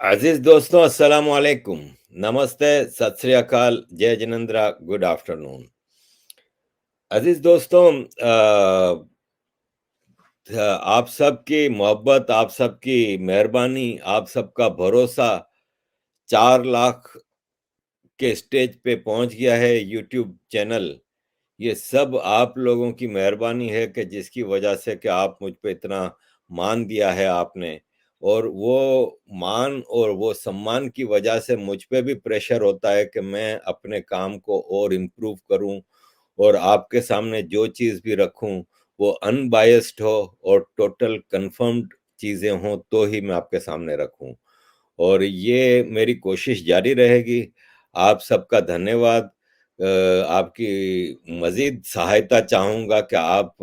अजीज दोस्तों, अस्सलाम वालेकुम। नमस्ते, सत श्री अकाल, जय जिनेंद्रा, गुड आफ्टरनून। अजीज दोस्तों, आप सबकी मोहब्बत, आप सबकी मेहरबानी, आप सबका भरोसा 4 लाख के स्टेज पे पहुंच गया है यूट्यूब चैनल। ये सब आप लोगों की मेहरबानी है कि जिसकी वजह से कि आप मुझ पे इतना मान दिया है आपने। और वो मान और वो सम्मान की वजह से मुझ पे भी प्रेशर होता है कि मैं अपने काम को और इम्प्रूव करूं और आपके सामने जो चीज़ भी रखूं वो अनबायस्ड हो और टोटल कंफर्म्ड चीज़ें हों तो ही मैं आपके सामने रखूं। और ये मेरी कोशिश जारी रहेगी। आप सबका धन्यवाद। आपकी मज़ीद सहायता चाहूँगा कि आप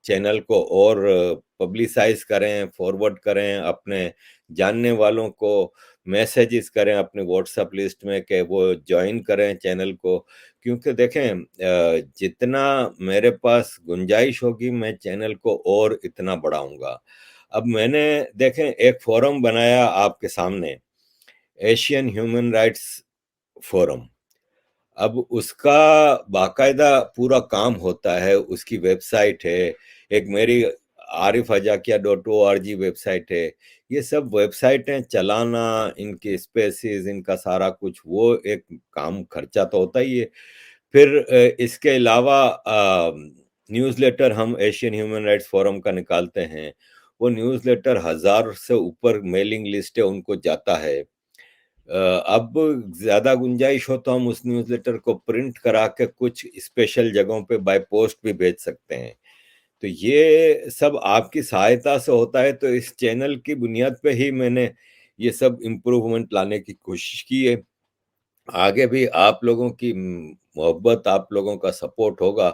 चैनल को और पब्लिसाइज़ करें, फॉरवर्ड करें, अपने जानने वालों को मैसेजेस करें अपने व्हाट्सएप लिस्ट में कि वो जॉइन करें चैनल को। क्योंकि देखें, जितना मेरे पास गुंजाइश होगी मैं चैनल को और इतना बढ़ाऊँगा। अब मैंने देखें एक फोरम बनाया आपके सामने, एशियन ह्यूमन राइट्स फोरम। अब उसका बाकायदा पूरा काम होता है, उसकी वेबसाइट है, एक मेरी arifhajakia.org वेबसाइट है। ये सब वेबसाइटें चलाना, इनके स्पेसेस, इनका सारा कुछ, वो एक काम खर्चा तो होता ही है। फिर इसके अलावा न्यूज़लेटर हम एशियन ह्यूमन राइट्स फोरम का निकालते हैं। वो न्यूज़लेटर 1000 से ऊपर मेलिंग लिस्ट है, उनको जाता है। अब ज़्यादा गुंजाइश हो तो हम उस न्यूज़लेटर को प्रिंट करा के कुछ स्पेशल जगहों पे बाय पोस्ट भी भेज सकते हैं। तो ये सब आपकी सहायता से होता है। तो इस चैनल की बुनियाद पे ही मैंने ये सब इम्प्रूवमेंट लाने की कोशिश की है। आगे भी आप लोगों की मोहब्बत, आप लोगों का सपोर्ट होगा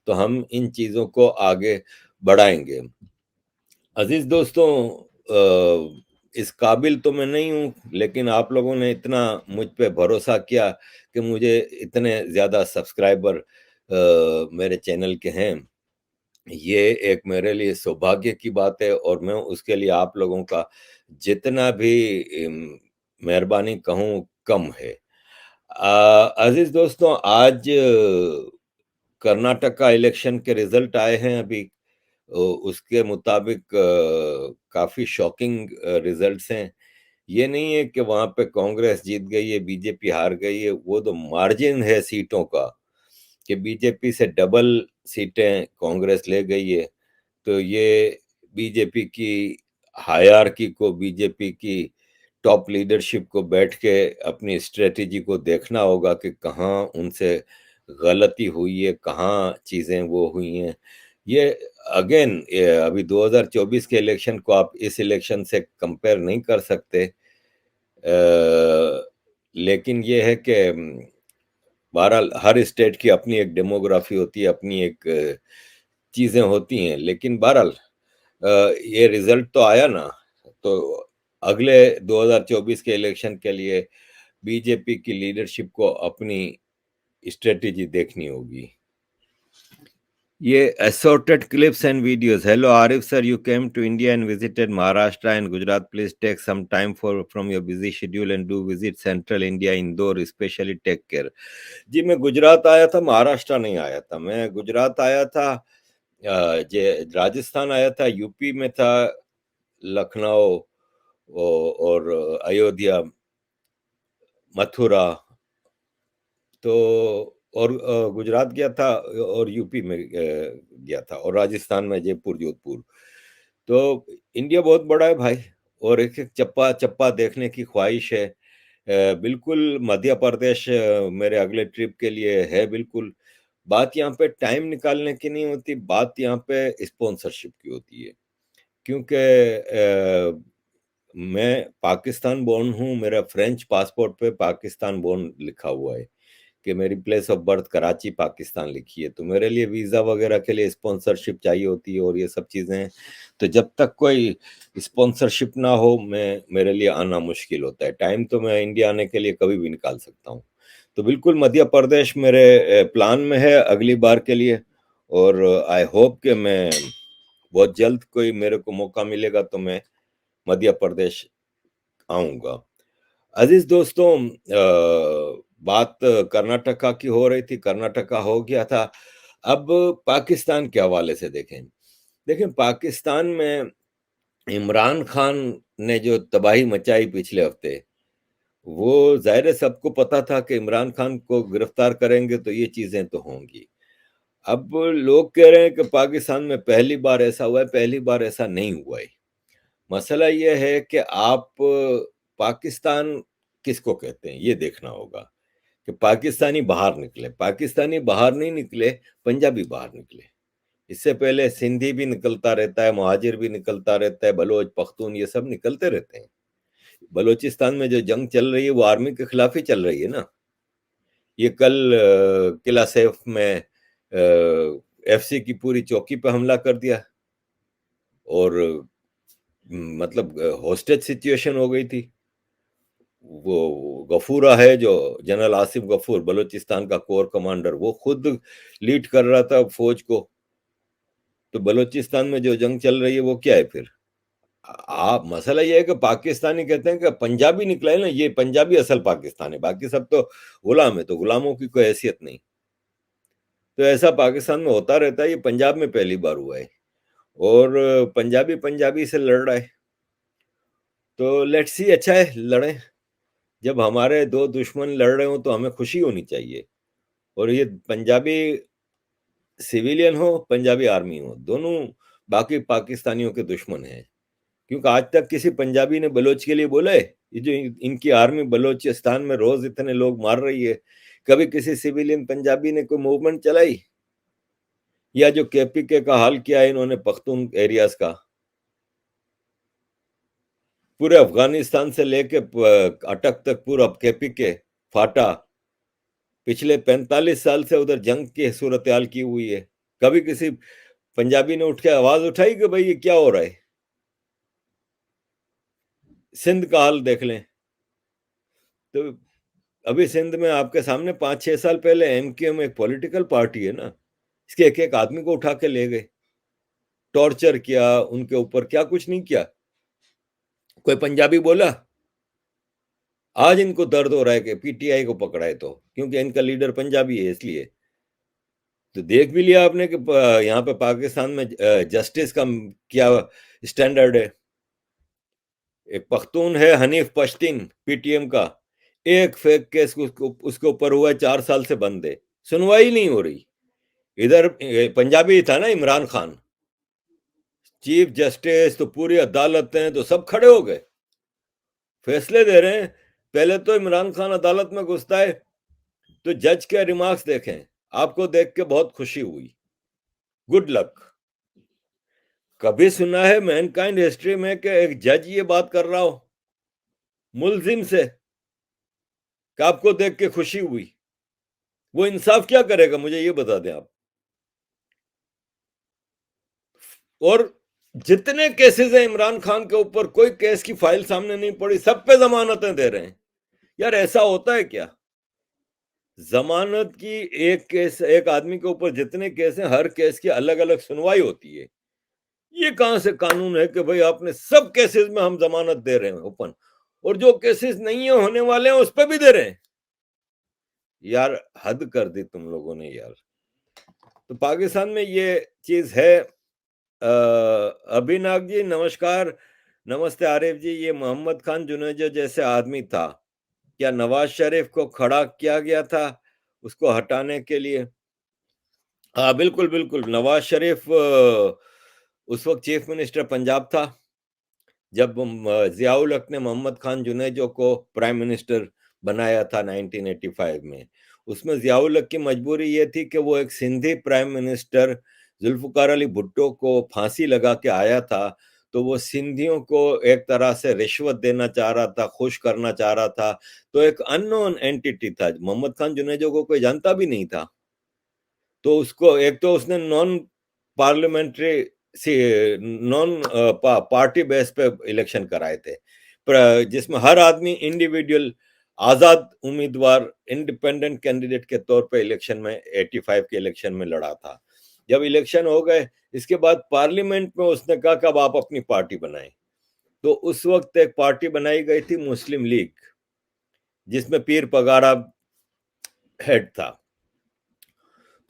तो हम इन चीज़ों को आगे बढ़ाएंगे। अजीज दोस्तों, इस काबिल तो मैं नहीं हूँ, लेकिन आप लोगों ने इतना मुझ पे भरोसा किया कि मुझे इतने ज़्यादा सब्सक्राइबर मेरे चैनल के हैं। ये एक मेरे लिए सौभाग्य की बात है और मैं उसके लिए आप लोगों का जितना भी मेहरबानी कहूँ कम है। अजीज दोस्तों, आज कर्नाटक का इलेक्शन के रिजल्ट आए हैं अभी। उसके मुताबिक काफ़ी शॉकिंग रिजल्ट्स हैं। ये नहीं है कि वहाँ पे कांग्रेस जीत गई है, बीजेपी हार गई है। वो तो मार्जिन है सीटों का कि बीजेपी से डबल सीटें कांग्रेस ले गई है। तो ये बीजेपी की हायरार्की को, बीजेपी की टॉप लीडरशिप को बैठ के अपनी स्ट्रेटेजी को देखना होगा कि कहाँ उनसे गलती हुई है, कहाँ चीज़ें वो हुई हैं। ये अगेन, अभी 2024 के इलेक्शन को आप इस इलेक्शन से कंपेयर नहीं कर सकते। लेकिन ये है कि बहरहाल हर स्टेट की अपनी एक डेमोग्राफी होती है, अपनी एक चीज़ें होती हैं। लेकिन बहरहाल ये रिजल्ट तो आया ना, तो अगले 2024 के इलेक्शन के लिए बीजेपी की लीडरशिप को अपनी स्ट्रेटेजी देखनी होगी। ये assorted clips and videos. Hello Arif sir, you came to India and visited Maharashtra and Gujarat. Please take some time from your busy schedule and do visit Central India, Indore, especially take care. जी, मैं गुजरात आया था, महाराष्ट्र नहीं आया था। मैं गुजरात आया था, जे राजस्थान आया था, यूपी में था, लखनऊ और अयोध्या, मथुरा, तो और गुजरात गया था और यूपी में गया था और राजस्थान में जयपुर, जोधपुर। तो इंडिया बहुत बड़ा है भाई, और एक एक चप्पा चप्पा देखने की ख्वाहिश है। बिल्कुल मध्य प्रदेश मेरे अगले ट्रिप के लिए है। बिल्कुल बात यहाँ पे टाइम निकालने की नहीं होती, बात यहाँ पे स्पॉन्सरशिप की होती है। क्योंकि मैं पाकिस्तान बोर्न हूँ, मेरा फ्रेंच पासपोर्ट पे पाकिस्तान बोर्न लिखा हुआ है कि मेरी place of birth Karachi Pakistan लिखी है। तो मेरे लिए वीज़ा वगैरह के लिए स्पॉन्सरशिप चाहिए होती है और ये सब चीज़ें हैं। तो जब तक कोई स्पॉन्सरशिप ना हो, मेरे लिए आना मुश्किल होता है। टाइम तो मैं इंडिया आने के लिए कभी भी निकाल सकता हूँ। तो बिल्कुल मध्य प्रदेश मेरे प्लान में है अगली बार के लिए। और आई होप कि मैं बहुत जल्द कोई मेरे को मौका मिलेगा तो मैं मध्य प्रदेश आऊँगा। अजीज दोस्तों, बात कर्नाटका की हो रही थी, कर्नाटका हो गया था। अब पाकिस्तान के हवाले से देखें। देखें, पाकिस्तान में इमरान खान ने जो तबाही मचाई पिछले हफ्ते, वो ज़ाहिर है सबको पता था कि इमरान खान को गिरफ्तार करेंगे तो ये चीज़ें तो होंगी। अब लोग कह रहे हैं कि पाकिस्तान में पहली बार ऐसा हुआ है, पहली बार ऐसा नहीं हुआ है। मसला ये है कि आप पाकिस्तान किसको कहते हैं, ये देखना होगा कि पाकिस्तानी बाहर निकले। पाकिस्तानी बाहर नहीं निकले, पंजाबी बाहर निकले। इससे पहले सिंधी भी निकलता रहता है, मुहाजिर भी निकलता रहता है, बलोच, पख्तून, ये सब निकलते रहते हैं। बलूचिस्तान में जो जंग चल रही है वो आर्मी के खिलाफ ही चल रही है ना। ये कल किला सैफ में एफसी की पूरी चौकी पे हमला कर दिया और मतलब हॉस्टेज सिचुएशन हो गई थी। वो गफूरा है जो जनरल आसिफ गफूर, बलूचिस्तान का कोर कमांडर, वो खुद लीड कर रहा था फौज को। तो बलूचिस्तान में जो जंग चल रही है वो क्या है फिर? आप मसला ये है कि पाकिस्तानी कहते हैं कि पंजाबी निकला है ना, ये पंजाबी असल पाकिस्तान है, बाकी सब तो गुलाम है, तो गुलामों की कोई हैसियत नहीं। तो ऐसा पाकिस्तान में होता रहता है। ये पंजाब में पहली बार हुआ है और पंजाबी पंजाबी से लड़ रहा है। तो लेट्स सी, अच्छा है लड़े। जब हमारे दो दुश्मन लड़ रहे हो तो हमें खुशी होनी चाहिए। और ये पंजाबी सिविलियन हो, पंजाबी आर्मी हो, दोनों बाकी पाकिस्तानियों के दुश्मन हैं। क्योंकि आज तक किसी पंजाबी ने बलोच के लिए बोला है? ये जो इनकी आर्मी बलोचिस्तान में रोज इतने लोग मार रही है, कभी किसी सिविलियन पंजाबी ने कोई मूवमेंट चलाई? या जो केपीके का हाल किया है इन्होंने पख्तून एरियाज का, पूरे अफगानिस्तान से लेके अटक तक पूरा केपीके फाटा, पिछले 45 साल से उधर जंग की सूरत हाल की हुई है। कभी किसी पंजाबी ने उठ के आवाज उठाई कि भाई ये क्या हो रहा है? सिंध का हाल देख लें। तो अभी सिंध में आपके सामने 5-6 साल पहले एमक्यूएम एक पॉलिटिकल पार्टी है ना, इसके एक एक आदमी को उठा के ले गए, टॉर्चर किया, उनके ऊपर क्या कुछ नहीं किया। कोई पंजाबी बोला? आज इनको दर्द हो रहा है कि पीटीआई को पकड़ा है, तो क्योंकि इनका लीडर पंजाबी है इसलिए। तो देख भी लिया आपने कि यहाँ पे पाकिस्तान में जस्टिस का क्या स्टैंडर्ड है। एक पख्तून है हनीफ पश्तीन, पीटीएम का, एक फेक केस उसके ऊपर हुआ है, 4 साल से बंद है, सुनवाई नहीं हो रही। इधर पंजाबी था ना इमरान खान, चीफ जस्टिस, तो पूरी अदालतें तो सब खड़े हो गए, फैसले दे रहे हैं। पहले तो इमरान खान अदालत में घुसता है तो जज के रिमार्क्स देखें, आपको देख के बहुत खुशी हुई, गुड लक। कभी सुना है मैनकाइंड हिस्ट्री में कि एक जज ये बात कर रहा हो मुलजिम से कि आपको देख के खुशी हुई? वो इंसाफ क्या करेगा, मुझे ये बता दें आप। और जितने केसेस हैं इमरान खान के ऊपर, कोई केस की फाइल सामने नहीं पड़ी, सब पे जमानतें दे रहे हैं। यार ऐसा होता है क्या? जमानत की, एक केस, एक आदमी के ऊपर जितने केस हैं, हर केस की अलग अलग सुनवाई होती है। ये कहां से कानून है कि भाई आपने सब केसेस में हम जमानत दे रहे हैं ओपन, और जो केसेस नहीं है होने वाले हैं उस पर भी दे रहे हैं? यार हद कर दी तुम लोगों ने यार। तो पाकिस्तान में ये चीज है। अभिनाग जी नमस्कार। नमस्ते आरिफ जी। ये मोहम्मद खान जुनेजो जैसे आदमी था, क्या नवाज शरीफ को खड़ा किया गया था उसको हटाने के लिए? हाँ बिल्कुल बिल्कुल, नवाज शरीफ उस वक्त चीफ मिनिस्टर पंजाब था जब जियाउल हक ने मोहम्मद खान जुनेजो को प्राइम मिनिस्टर बनाया था 1985 में। उसमें जियाउल हक की मजबूरी ये थी कि वो एक सिंधी प्राइम मिनिस्टर जुल्फकार अली भुट्टो को फांसी लगा के आया था, तो वो सिंधियों को एक तरह से रिश्वत देना चाह रहा था, खुश करना चाह रहा था। तो एक अननोन एंटिटी था, मोहम्मद खान जुनेजो को कोई जानता भी नहीं था। तो उसको, एक तो उसने नॉन पार्लियामेंट्री सी नॉन पार्टी बेस पे इलेक्शन कराए थे, जिसमें हर आदमी इंडिविजुअल आजाद उम्मीदवार इंडिपेंडेंट कैंडिडेट के तौर पे इलेक्शन में 85 के इलेक्शन में लड़ा था। जब इलेक्शन हो गए, इसके बाद पार्लियामेंट में उसने कहा कि अब आप अपनी पार्टी बनाएं। तो उस वक्त एक पार्टी बनाई गई थी मुस्लिम लीग, जिसमें पीर पगारा हेड था।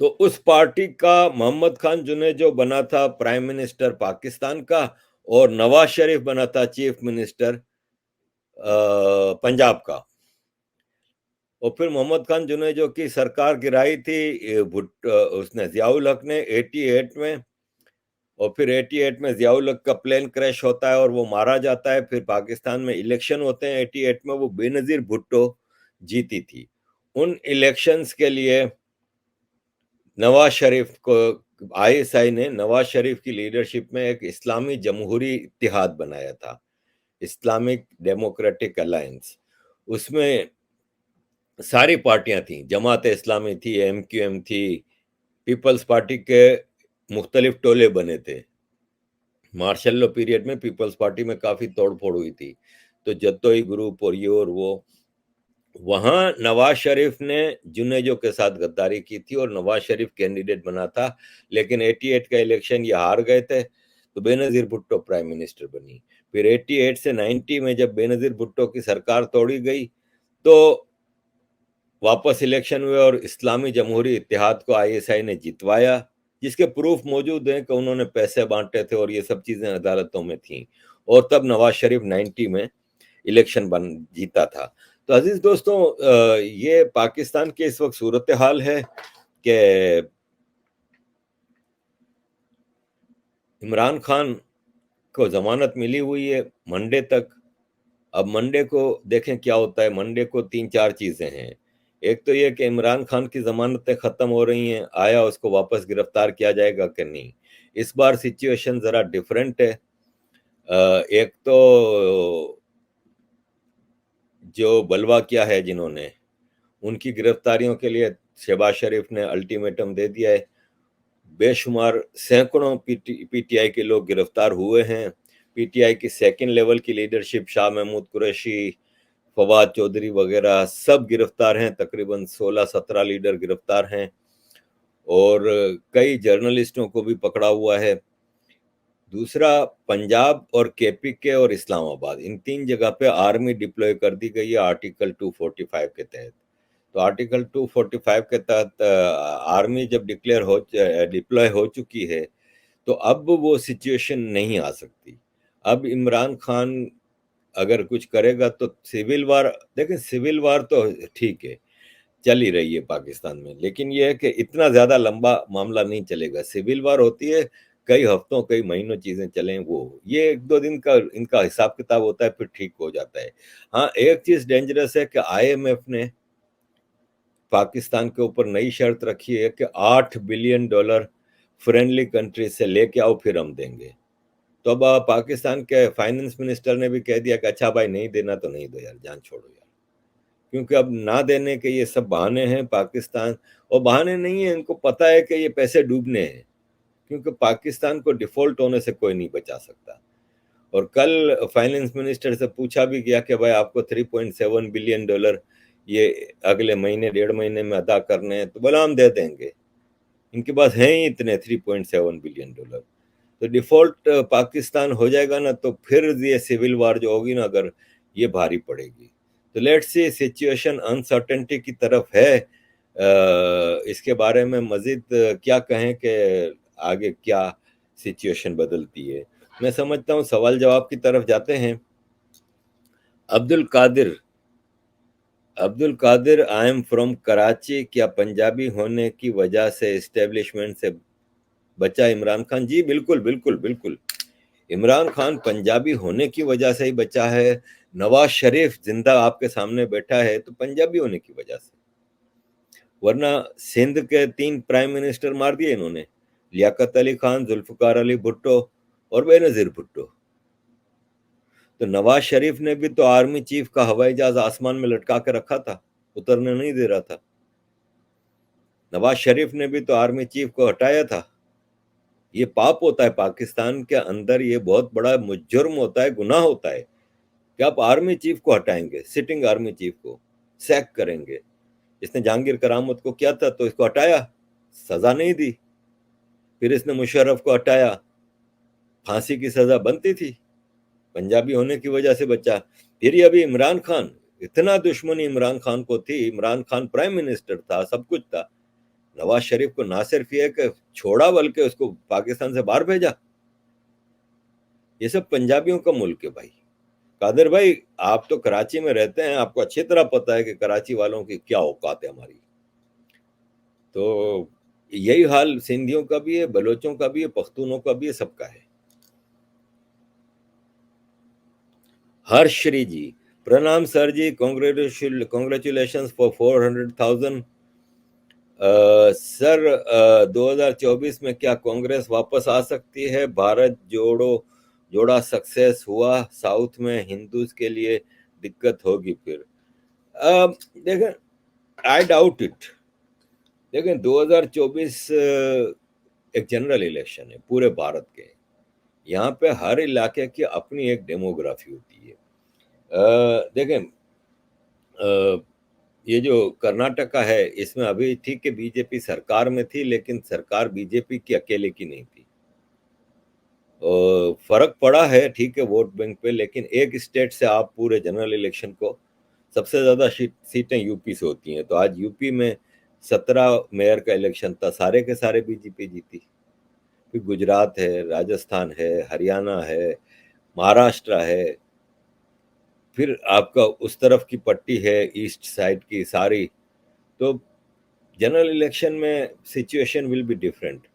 तो उस पार्टी का मोहम्मद खान जुनेजो बना था प्राइम मिनिस्टर पाकिस्तान का, और नवाज शरीफ बना था चीफ मिनिस्टर पंजाब का। और फिर मोहम्मद खान जुनेजो की सरकार गिराई थी उसने जियाउल हक ने 88 में। और फिर 88 में जियाउल हक का प्लेन क्रैश होता है और वो मारा जाता है। फिर पाकिस्तान में इलेक्शन होते हैं 88 में, वो बेनजीर भुट्टो जीती थी। उन इलेक्शंस के लिए नवाज शरीफ को, आईएसआई ने नवाज शरीफ की लीडरशिप में एक इस्लामी जमहूरी इत्तेहाद बनाया था, इस्लामिक डेमोक्रेटिक अलायंस। उसमें सारी पार्टियां थी, जमात इस्लामी थी, एमक्यूएम थी, पीपल्स पार्टी के मुख्तलिफ टोले बने थे। मार्शल लॉ पीरियड में पीपल्स पार्टी में काफी तोड़फोड़ हुई थी, तो जत्तोई ग्रुप और ये और वो। वहां नवाज शरीफ ने जुनेजो के साथ गद्दारी की थी और नवाज शरीफ कैंडिडेट बना था, लेकिन 88 का इलेक्शन ये हार गए थे, तो बेनजीर भुट्टो प्राइम मिनिस्टर बनी। फिर 88 से 90 में जब बेनजीर भुट्टो की सरकार तोड़ी गई, तो वापस इलेक्शन हुए और इस्लामी जमहूरी इत्तेहाद को आईएसआई ने जितवाया, जिसके प्रूफ मौजूद हैं कि उन्होंने पैसे बांटे थे और ये सब चीजें अदालतों में थी। और तब नवाज शरीफ 90 में इलेक्शन बन जीता था। तो अजीज दोस्तों, ये पाकिस्तान की इस वक्त सूरत हाल है कि इमरान खान को जमानत मिली हुई है मंडे तक। अब मंडे को देखें क्या होता है। मंडे को 3-4 चीजें हैं। एक तो ये कि इमरान खान की जमानतें खत्म हो रही हैं, आया उसको वापस गिरफ्तार किया जाएगा कि नहीं। इस बार सिचुएशन जरा डिफरेंट है। एक तो जो बलवा किया है जिन्होंने, उनकी गिरफ्तारियों के लिए शहबाज शरीफ ने अल्टीमेटम दे दिया है। बेशुमार सैकड़ों पीटीआई के लोग गिरफ्तार हुए हैं। पीटीआई की सेकंड लेवल की लीडरशिप, शाह महमूद कुरैशी, फवाद चौधरी वगैरह सब गिरफ्तार हैं। तकरीबन 16-17 लीडर गिरफ्तार हैं और कई जर्नलिस्टों को भी पकड़ा हुआ है। दूसरा, पंजाब और केपीके और इस्लामाबाद, इन 3 जगह पे आर्मी डिप्लॉय कर दी गई है आर्टिकल 245 के तहत। तो आर्टिकल 245 के तहत आर्मी जब डिप्लॉय हो चुकी है, तो अब वो सिचुएशन नहीं आ सकती। अब इमरान खान अगर कुछ करेगा तो सिविल वार, देखें सिविल वार तो ठीक है, चल ही रही है पाकिस्तान में, लेकिन ये है कि इतना ज्यादा लंबा मामला नहीं चलेगा। सिविल वार होती है कई हफ्तों कई महीनों चीजें चलें, वो ये 1-2 दिन का इनका हिसाब किताब होता है, फिर ठीक हो जाता है। हाँ, एक चीज डेंजरस है कि आईएमएफ ने पाकिस्तान के ऊपर नई शर्त रखी है कि $8 बिलियन फ्रेंडली कंट्री से लेके आओ फिर हम देंगे। तो अब पाकिस्तान के फाइनेंस मिनिस्टर ने भी कह दिया कि अच्छा भाई, नहीं देना तो नहीं दो यार, जान छोड़ो यार। क्योंकि अब ना देने के ये सब बहाने हैं पाकिस्तान, और बहाने नहीं है, इनको पता है कि ये पैसे डूबने हैं, क्योंकि पाकिस्तान को डिफॉल्ट होने से कोई नहीं बचा सकता। और कल फाइनेंस मिनिस्टर से पूछा भी गया कि भाई आपको $3.7 बिलियन ये अगले महीने 1.5 महीने में अदा करने हैं, तो बोला हम दे देंगे, इनके पास हैं ही इतने $3.7 बिलियन। तो डिफॉल्ट पाकिस्तान हो जाएगा ना, तो फिर ये सिविल वार जो होगी ना, अगर ये भारी पड़ेगी। तो लेट्स सी, सिचुएशन अनसर्टेनिटी की तरफ है। इसके बारे में मजीद क्या कहें कि आगे क्या सिचुएशन बदलती है। मैं समझता हूँ सवाल जवाब की तरफ जाते हैं। Abdul Qadir, I am from Karachi, क्या पंजाबी होने की वजह से इस्टेब्लिशमेंट से बचा इमरान खान? जी बिल्कुल बिल्कुल बिल्कुल, इमरान खान पंजाबी होने की वजह से ही बचा है। नवाज शरीफ जिंदा आपके सामने बैठा है तो पंजाबी होने की वजह से, वरना सिंध के 3 प्राइम मिनिस्टर मार दिए इन्होंने, लियाकत अली खान, जुल्फकार अली भुट्टो और बेनजीर भुट्टो। तो नवाज शरीफ ने भी तो आर्मी चीफ का हवाई जहाज आसमान में लटका के रखा था, उतरने नहीं दे रहा था। नवाज शरीफ ने भी तो आर्मी चीफ को हटाया था। ये पाप होता है पाकिस्तान के अंदर, ये बहुत बड़ा जुर्म होता है, गुनाह होता है कि आप आर्मी चीफ को हटाएंगे, सिटिंग आर्मी चीफ को सैक करेंगे। इसने जहांगीर करामत को किया था तो इसको हटाया, सजा नहीं दी। फिर इसने मुशर्रफ को हटाया, फांसी की सजा बनती थी, पंजाबी होने की वजह से बचा। फिर ये अभी इमरान खान, इतना दुश्मनी इमरान खान को थी। इमरान खान प्राइम मिनिस्टर था, सब कुछ था। नवाज शरीफ को ना सिर्फ ये कि छोड़ा बल्कि उसको पाकिस्तान से बाहर भेजा। ये सब पंजाबियों का मुल्क है भाई। कादिर भाई, आप तो कराची में रहते हैं, आपको अच्छी तरह पता है कि कराची वालों की क्या औकात है हमारी। तो यही हाल सिंधियों का भी है, बलोचों का भी है, पख्तूनों का भी है, सबका है। हर्ष श्री जी, प्रणाम sir ji, congratulation for 400,000। Sir, 2024 में क्या कांग्रेस वापस आ सकती है? भारत जोड़ो जोड़ा सक्सेस हुआ, साउथ में हिंदूज के लिए दिक्कत होगी फिर। देखें, आई डाउट इट। देखें, 2024 एक जनरल इलेक्शन है पूरे भारत के। यहाँ पे हर इलाके की अपनी एक डेमोग्राफी होती है। देखें, ये जो कर्नाटका है, इसमें अभी ठीक है बीजेपी सरकार में थी, लेकिन सरकार बीजेपी की अकेले की नहीं थी। फर्क पड़ा है ठीक है वोट बैंक पे, लेकिन एक स्टेट से आप पूरे जनरल इलेक्शन को, सबसे ज्यादा सीटें यूपी से होती हैं। तो आज यूपी में 17 मेयर का इलेक्शन था, सारे के सारे बीजेपी जीती। फिर गुजरात है, राजस्थान है, हरियाणा है, महाराष्ट्र है, फिर आपका उस तरफ की पट्टी है ईस्ट साइड की सारी। तो जनरल इलेक्शन में सिचुएशन विल बी डिफरेंट।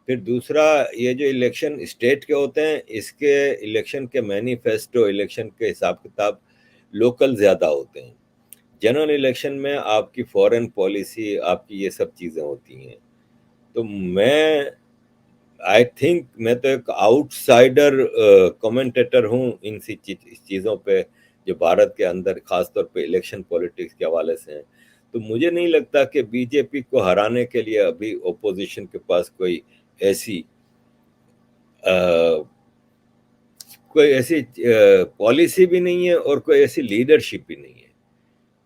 फिर दूसरा, ये जो इलेक्शन स्टेट के होते हैं, इसके इलेक्शन के मैनिफेस्टो, इलेक्शन के हिसाब किताब लोकल ज़्यादा होते हैं। जनरल इलेक्शन में आपकी फॉरेन पॉलिसी, आपकी ये सब चीज़ें होती हैं। तो मैं आई थिंक, मैं तो एक आउटसाइडर कमेंटेटर हूँ इन चीज़ों पे, जो भारत के अंदर खासतौर पे इलेक्शन पॉलिटिक्स के हवाले से हैं। तो मुझे नहीं लगता कि बीजेपी को हराने के लिए अभी ओपोजिशन के पास ऐसी कोई ऐसी पॉलिसी भी नहीं है और कोई ऐसी लीडरशिप भी नहीं है।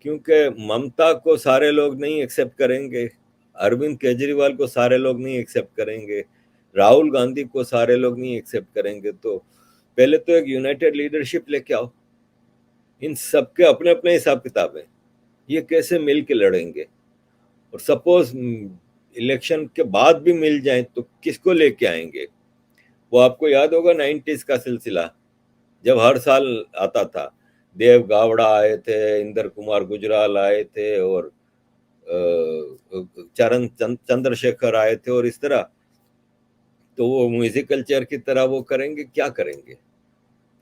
क्योंकि ममता को सारे लोग नहीं एक्सेप्ट करेंगे, अरविंद केजरीवाल को सारे लोग नहीं एक्सेप्ट करेंगे, राहुल गांधी को सारे लोग नहीं एक्सेप्ट करेंगे। तो पहले तो एक यूनाइटेड लीडरशिप लेके आओ। इन सबके अपने अपने हिसाब किताब है, ये कैसे मिल के लड़ेंगे? और सपोज इलेक्शन के बाद भी मिल जाए तो किसको लेके आएंगे? वो आपको याद होगा 90s का सिलसिला, जब हर साल आता था। देव गावड़ा आए थे, इंदर कुमार गुजराल आए थे, और चंद्रशेखर आए थे, और इस तरह। तो वो म्यूजिकल चेयर की तरह वो करेंगे, क्या करेंगे?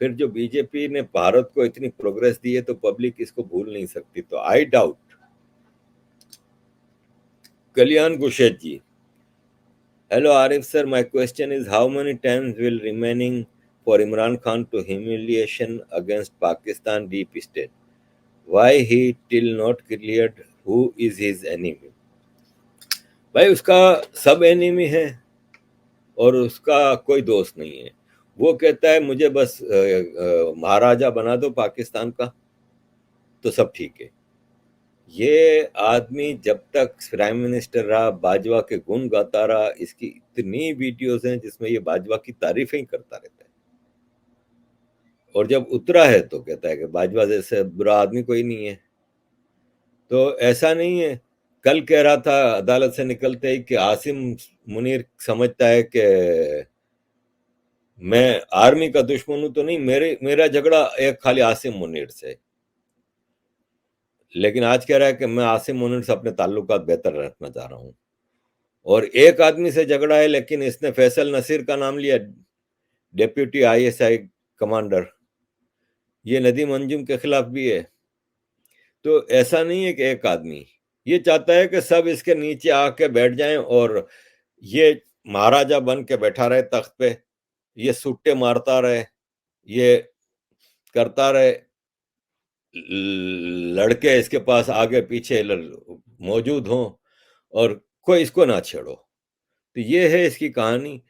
फिर जो बीजेपी ने भारत को इतनी प्रोग्रेस दी है, तो पब्लिक इसको भूल नहीं सकती। तो आई डाउट। कल्याण गुशेत ji, hello Arif sir, my question is how many times will remaining for Imran Khan to humiliation against Pakistan deep state? Why he till not cleared who is his enemy? भाई, उसका सब एनिमी है और उसका कोई दोस्त नहीं है। वो कहता है मुझे बस महाराजा बना दो पाकिस्तान का, तो सब ठीक है। ये आदमी जब तक प्राइम मिनिस्टर रहा, बाजवा के गुण गाता रहा। इसकी इतनी वीडियोस हैं जिसमें ये बाजवा की तारीफें ही करता रहता है। और जब उतरा है तो कहता है कि बाजवा जैसे बुरा आदमी कोई नहीं है। तो ऐसा नहीं है। कल कह रहा था अदालत से निकलते ही कि आसिम मुनीर समझता है कि मैं आर्मी का दुश्मन हूं, तो नहीं, मेरा झगड़ा एक खाली आसिम मुनीर से। लेकिन आज कह रहा है कि मैं आसिम मुनीर से अपने ताल्लुकात बेहतर रखना चाह रहा हूं। और एक आदमी से झगड़ा है, लेकिन इसने फैसल नसीर का नाम लिया, डेप्यूटी आईएसआई कमांडर। ये नदीम अंजुम के खिलाफ भी है। तो ऐसा नहीं है कि एक आदमी ये चाहता है कि सब इसके नीचे आके बैठ जाएं, और ये महाराजा बन के बैठा रहे तख्त पे, ये सुट्टे मारता रहे, ये करता रहे, लड़के इसके पास आगे पीछे मौजूद हों, और कोई इसको ना छेड़ो। तो ये है इसकी कहानी।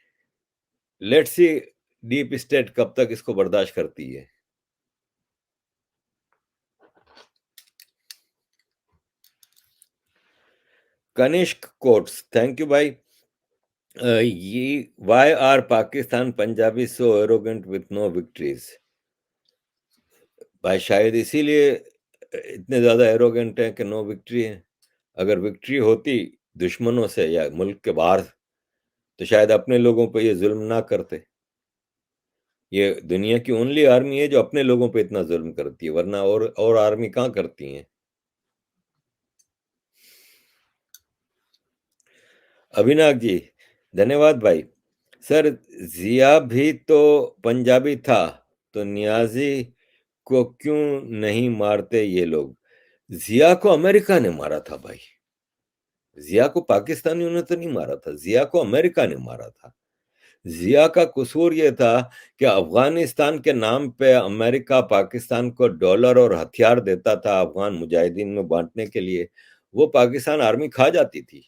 लेट्स सी डीप स्टेट कब तक इसको बर्दाश्त करती है। कनिष्क कोट्स, थैंक यू भाई। ये why are Pakistan Punjabi so arrogant with no victories? भाई शायद इसीलिए इतने ज़्यादा एरोगेंट हैं कि नो विक्ट्री है। अगर विक्ट्री होती दुश्मनों से या मुल्क के बाहर, तो शायद अपने लोगों पे ये ज़ुल्म ना करते। ये दुनिया की ओनली आर्मी है जो अपने लोगों पे इतना ज़ुल्म करती है, वरना और आर्मी कहाँ करती हैं। अभिनाभ जी, धन्यवाद भाई। सर, ज़िया भी तो पंजाबी था, तो नियाज़ी को क्यों नहीं मारते ये लोग? ज़िया को अमेरिका ने मारा था भाई। ज़िया को पाकिस्तानियों ने तो नहीं मारा था, ज़िया को अमेरिका ने मारा था। ज़िया का कसूर ये था कि अफ़गानिस्तान के नाम पे अमेरिका पाकिस्तान को डॉलर और हथियार देता था अफ़गान मुजाहिदीन में बाँटने के लिए, वो पाकिस्तान आर्मी खा जाती थी।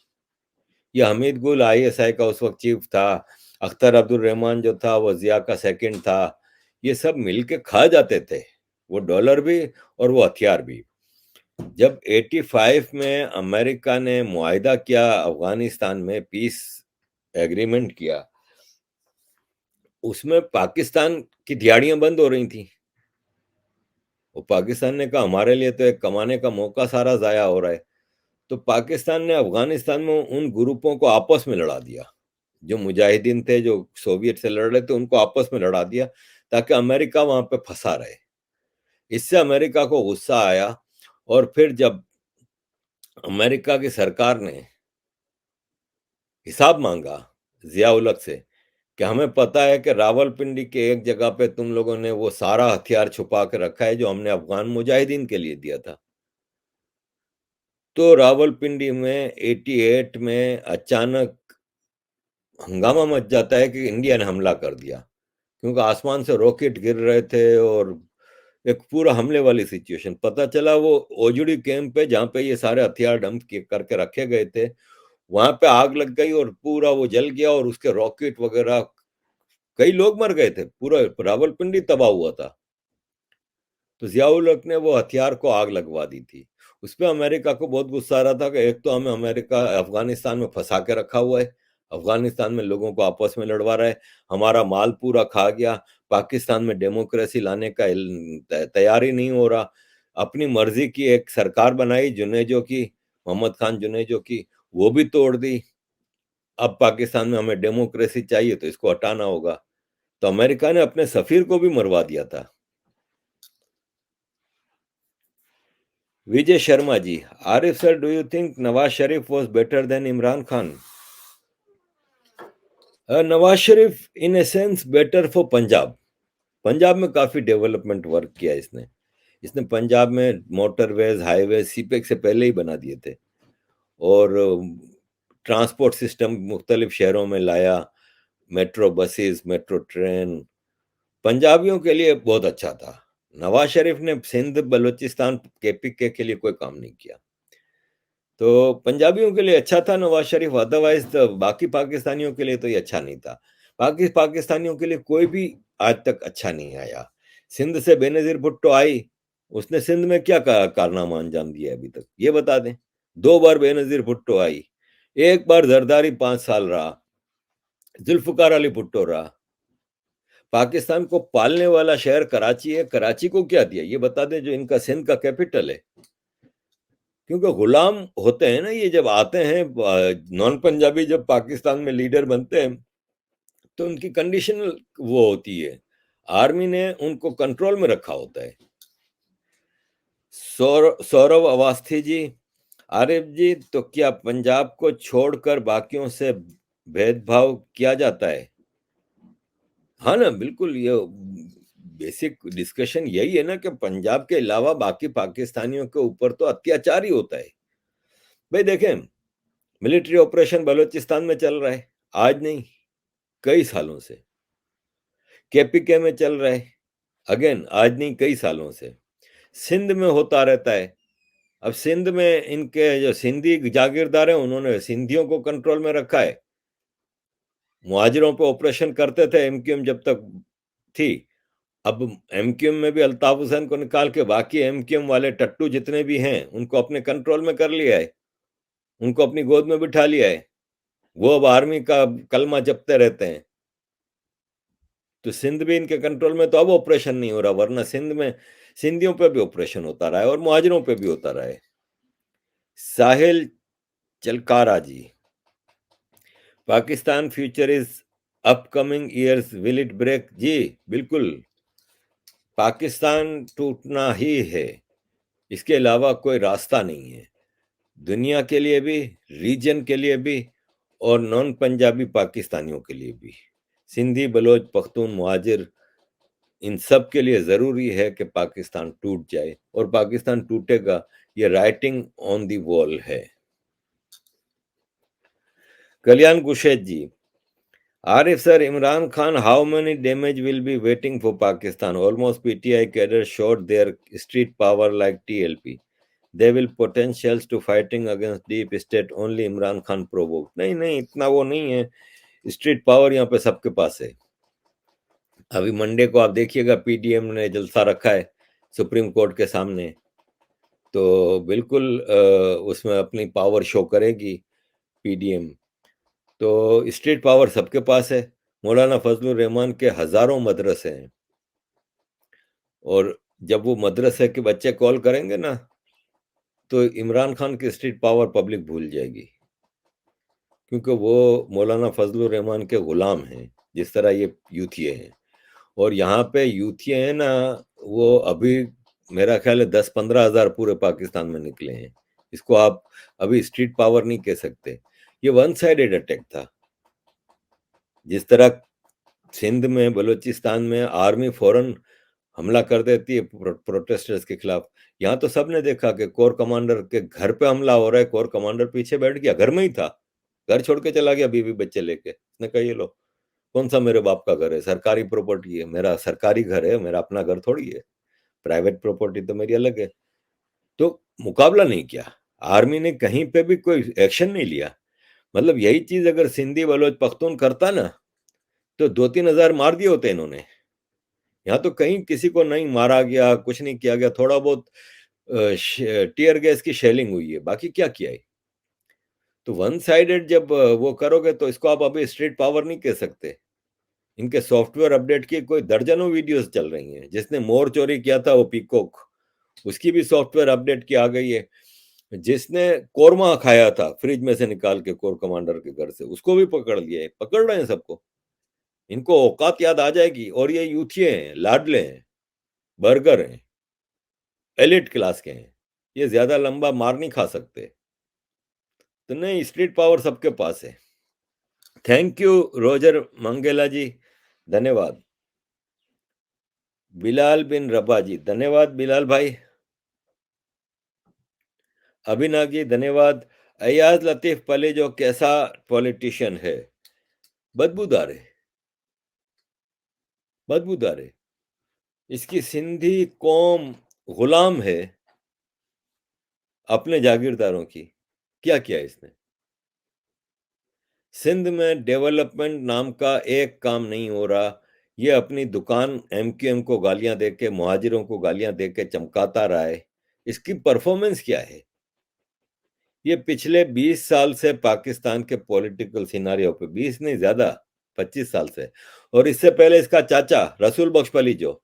ये हमीद गुल आईएसआई का उस वक़्त चीफ था, अख्तर अब्दुल रहमान जो था वो ज़िया का सेकंड था, ये सब मिल के खा जाते थे, वो डॉलर भी और वो हथियार भी। जब 85 में अमेरिका ने मुआहिदा किया, अफ़गानिस्तान में पीस एग्रीमेंट किया, उसमें पाकिस्तान की दिहाड़ियाँ बंद हो रही थीं। वो पाकिस्तान ने कहा हमारे लिए तो एक कमाने का मौका सारा ज़ाया हो रहा है। तो पाकिस्तान ने अफ़गानिस्तान में उन ग्रुपों को आपस में लड़ा दिया। जो मुजाहिदीन थे, जो सोवियत से लड़ रहे थे, उनको आपस में लड़ा दिया ताकि अमेरिका वहाँ पे फँसा रहे। इससे अमेरिका को गुस्सा आया और फिर जब अमेरिका की सरकार ने हिसाब माँगा ज़िया-उल हक से कि हमें पता है कि रावलपिंडी के एक जगह पे तुम लोगों ने वो सारा हथियार छुपा के रखा है जो हमने अफ़गान मुजाहिदीन के लिए दिया था। तो रावलपिंडी में 88 में अचानक हंगामा मच जाता है कि इंडिया ने हमला कर दिया, क्योंकि आसमान से रॉकेट गिर रहे थे और एक पूरा हमले वाली सिचुएशन। पता चला वो ओजड़ी कैंप पे जहाँ पे ये सारे हथियार डंप करके रखे गए थे, वहां पे आग लग गई और पूरा वो जल गया और उसके रॉकेट वगैरह, कई लोग मर गए थे, पूरा रावलपिंडी तबाह हुआ था। तो ज़िया-उल हक ने वो हथियार को आग लगवा दी थी। उसपे अमेरिका को बहुत गुस्सा आ रहा था कि एक तो हमें अमेरिका अफ़गानिस्तान में फँसा के रखा हुआ है, अफ़गानिस्तान में लोगों को आपस में लड़वा रहा है, हमारा माल पूरा खा गया, पाकिस्तान में डेमोक्रेसी लाने का तैयार ही नहीं हो रहा। अपनी मर्ज़ी की एक सरकार बनाई जुनेजो की, मोहम्मद खान जुनेजो की, वो भी तोड़ दी। अब पाकिस्तान में हमें डेमोक्रेसी चाहिए तो इसको हटाना होगा। तो अमेरिका ने अपने सफ़ीर को भी मरवा दिया था। Vijay Sharma ji, Arif sir, do you think Nawaz Sharif was better than Imran Khan? Nawaz Sharif in a sense better for Punjab. Punjab में काफी डेवलपमेंट वर्क किया इसने। इसने पंजाब में मोटरवेज, हाईवे सीपेक से पहले ही बना दिए थे और ट्रांसपोर्ट सिस्टम मुख्तलिफ शहरों में लाया, मेट्रो बसेस, मेट्रो ट्रेन, पंजाबियों के लिए बहुत अच्छा था। नवाज शरीफ ने सिंध, बलूचिस्तान, केपीके के लिए कोई काम नहीं किया। तो पंजाबियों के लिए अच्छा था नवाज शरीफ, अदरवाइज तो बाकी पाकिस्तानियों के लिए तो ये अच्छा नहीं था। बाकी पाकिस्तानियों के लिए कोई भी आज तक अच्छा नहीं आया। सिंध से बेनज़ीर भुट्टो आई, उसने सिंध में क्या कारनामा अंजाम दिया अभी तक, ये बता दें। 2 बार बेनज़ीर भुट्टो आई, एक बार जरदारी 5 साल रहा, जुल्फ़िकार अली भुट्टो रहा। पाकिस्तान को पालने वाला शहर कराची है, कराची को क्या दिया ये बता दें, जो इनका सिंध का कैपिटल है। क्योंकि गुलाम होते हैं ना ये, जब आते हैं नॉन पंजाबी, जब पाकिस्तान में लीडर बनते हैं तो उनकी कंडीशन वो होती है, आर्मी ने उनको कंट्रोल में रखा होता है। सौरव अवस्थी जी, आरिफ जी, तो क्या पंजाब को छोड़कर बाकियों से भेदभाव किया जाता है? हाँ ना, बिल्कुल। ये बेसिक डिस्कशन यही है ना कि पंजाब के अलावा बाकी पाकिस्तानियों के ऊपर तो अत्याचार ही होता है। भाई देखें, मिलिट्री ऑपरेशन बलूचिस्तान में चल रहा है, आज नहीं, कई सालों से। केपीके में चल रहा है, अगेन आज नहीं, कई सालों से। सिंध में होता रहता है। अब सिंध में इनके जो सिंधी जागीरदार हैं, उन्होंने सिंधियों को कंट्रोल में रखा है। मुहाजिरों पे ऑपरेशन करते थे एमक्यूएम जब तक थी। अब एमक्यूएम में भी अल्ताफ हुसैन को निकाल के बाकी एमक्यूएम वाले टट्टू जितने भी हैं, उनको अपने कंट्रोल में कर लिया है, उनको अपनी गोद में बिठा लिया है। वो अब आर्मी का कलमा जपते रहते हैं। तो सिंध भी इनके कंट्रोल में, तो अब ऑपरेशन नहीं हो रहा, वरना सिंध में सिंधियों पे भी ऑपरेशन होता रहा है और मुहाजिरों पे भी होता रहा है। साहिल चलकारा ji, Pakistan future is upcoming years, will it break? जी बिल्कुल, पाकिस्तान टूटना ही है, इसके अलावा कोई रास्ता नहीं है, दुनिया के लिए भी, रीजन के लिए भी, और नॉन पंजाबी पाकिस्तानियों के लिए भी। सिंधी, बलोच, पख्तून, मुहाजिर, इन सब के लिए जरूरी है कि पाकिस्तान टूट जाए, और पाकिस्तान टूटेगा, ये राइटिंग ऑन दी वॉल है। कल्याण कुशेद जी, Arif sir, Imran Khan, how many damage will be waiting for Pakistan? Almost PTI cadres showed their street power like TLP. They will potentials to fighting against deep state, only Imran Khan provoked. नहीं नहीं, इतना वो नहीं है, street power यहाँ पे सबके पास है। अभी मंडे को आप देखिएगा, पीडीएम ने जलसा रखा है सुप्रीम कोर्ट के सामने, तो बिल्कुल उसमें अपनी पावर शो करेगी पीडीएम। तो स्ट्रीट पावर सबके पास है। मौलाना फजलुर रहमान के हजारों मदरसे हैं, और जब वो मदरसे के बच्चे कॉल करेंगे ना, तो इमरान खान की स्ट्रीट पावर पब्लिक भूल जाएगी, क्योंकि वो मौलाना फजलुर रहमान के गुलाम हैं, जिस तरह ये यूथिये हैं। और यहाँ पे यूथिये हैं ना, वो अभी मेरा ख्याल है 10-15 हजार पूरे पाकिस्तान में निकले हैं। इसको आप अभी स्ट्रीट पावर नहीं कह सकते, ये वन साइडेड अटैक था। जिस तरह सिंध में, बलूचिस्तान में आर्मी फौरन हमला कर देती है प्रोटेस्टर्स के खिलाफ, यहाँ तो सबने देखा कि कोर कमांडर के घर पे हमला हो रहा है, कोर कमांडर पीछे बैठ गया, घर में ही था, घर छोड़ के चला गया बीवी बच्चे लेके। उसने कहा ये लो, कौन सा मेरे बाप का घर है, सरकारी प्रॉपर्टी है, मेरा सरकारी घर है, मेरा अपना घर थोड़ी है, प्राइवेट प्रॉपर्टी तो मेरी अलग है। तो मुकाबला नहीं किया, आर्मी ने कहीं पे भी कोई एक्शन नहीं लिया। मतलब यही चीज अगर सिंधी, बलोच, पख्तून करता ना, तो 2-3 हजार मार दिए होते इन्होंने। यहाँ तो कहीं किसी को नहीं मारा गया, कुछ नहीं किया गया, थोड़ा बहुत टीयर गैस की शेलिंग हुई है, बाकी क्या किया है। तो वन साइडेड जब वो करोगे, तो इसको आप अभी स्ट्रीट पावर नहीं कह सकते। इनके सॉफ्टवेयर अपडेट की कोई दर्जनों वीडियोस चल रही हैं। जिसने मोर चोरी किया था वो पीकॉक, उसकी भी सॉफ्टवेयर अपडेट की आ गई है। जिसने कोरमा खाया था फ्रिज में से निकाल के कोर कमांडर के घर से, उसको भी पकड़ लिया है, पकड़ रहे हैं सबको। इनको औकात याद आ जाएगी। और ये यूथिये हैं, लाडले हैं, बर्गर हैं, एलिट क्लास के हैं, ये ज्यादा लंबा मार नहीं खा सकते। तो नहीं, स्ट्रीट पावर सबके पास है। थैंक यू रोजर मंगेला जी, धन्यवाद। बिलाल बिन रबा जी, धन्यवाद बिलाल भाई। अभिनव जी, धन्यवाद। अयाज लतीफ पले जो कैसा पॉलिटिशियन है, बदबूदार है, बदबूदार है। इसकी सिंधी कौम गुलाम है अपने जागीरदारों की। क्या किया इसने? सिंध में डेवलपमेंट नाम का एक काम नहीं हो रहा। ये अपनी दुकान एमक्यूएम को गालियां देके, मुहाजिरों को गालियां देके चमकाता रहा है। इसकी परफॉर्मेंस क्या है? ये पिछले 20 साल से पाकिस्तान के पॉलिटिकल सिनारियो पे, 20 नहीं ज्यादा, 25 साल से। और इससे पहले इसका चाचा रसूल बख्शपली जो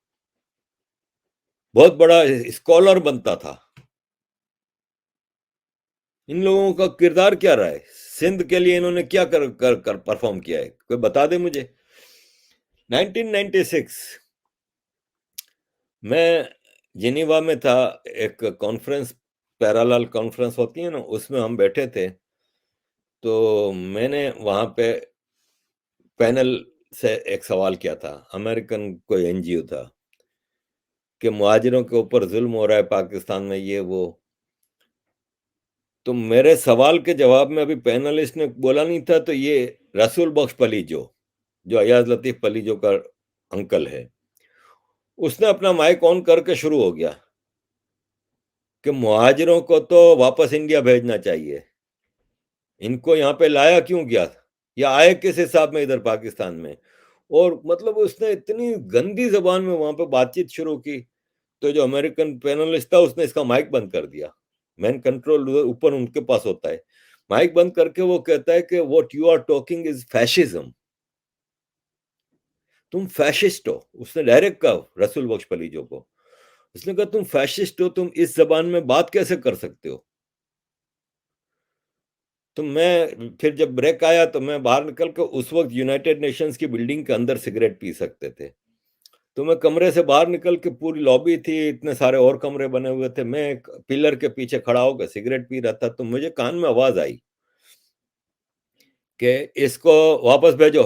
बहुत बड़ा स्कॉलर बनता था, इन लोगों का किरदार क्या रहा है? सिंध के लिए इन्होंने क्या कर परफॉर्म किया है, कोई बता दे मुझे। 1996 मैं जिनीवा में था, एक कॉन्फ्रेंस, पैरालाल कॉन्फ्रेंस होती है ना, उसमें हम बैठे थे। तो मैंने वहां पे पैनल से एक सवाल किया था, अमेरिकन कोई एनजीओ था, कि मुहाजिरों के ऊपर जुल्म हो रहा है पाकिस्तान में, ये वो। तो मेरे सवाल के जवाब में अभी पैनलिस्ट ने बोला नहीं था, तो ये रसूल बख्श पली जो अयाज लतीफ पलीजो का अंकल है, उसने अपना माइक ऑन करके शुरू हो गया कि मुहाजिरों को तो वापस इंडिया भेजना चाहिए, इनको यहाँ पे लाया क्यों गया, या आए किस हिसाब में इधर पाकिस्तान में। और मतलब उसने इतनी गंदी जबान में वहां पे बातचीत शुरू की। तो जो अमेरिकन पैनलिस्ट था, उसने इसका माइक बंद कर दिया। मैन कंट्रोल ऊपर उनके पास होता है। माइक बंद करके वो कहता है कि what you are talking is fascism. तुम फैसिस्ट हो। उसने डायरेक्ट कहा रसूल बख्श पलीजो को। उसने कहा तुम फैसिस्ट हो, तुम इस ज़बान में बात कैसे कर सकते हो? तो मैं फिर जब ब्रेक आया तो मैं बाहर निकल के उस वक़्त यूनाइटेड नेशंस की बिल्डिंग के अंदर सिगरेट पी सकते थे। तो मैं कमरे से बाहर निकल के पूरी लॉबी थी, इतने सारे और कमरे बने हुए थे। मैं एक पिलर के पीछे खड़ा होकर सिगरेट पी रहा था, तो मुझे कान में आवाज़ आई कि इसको वापस भेजो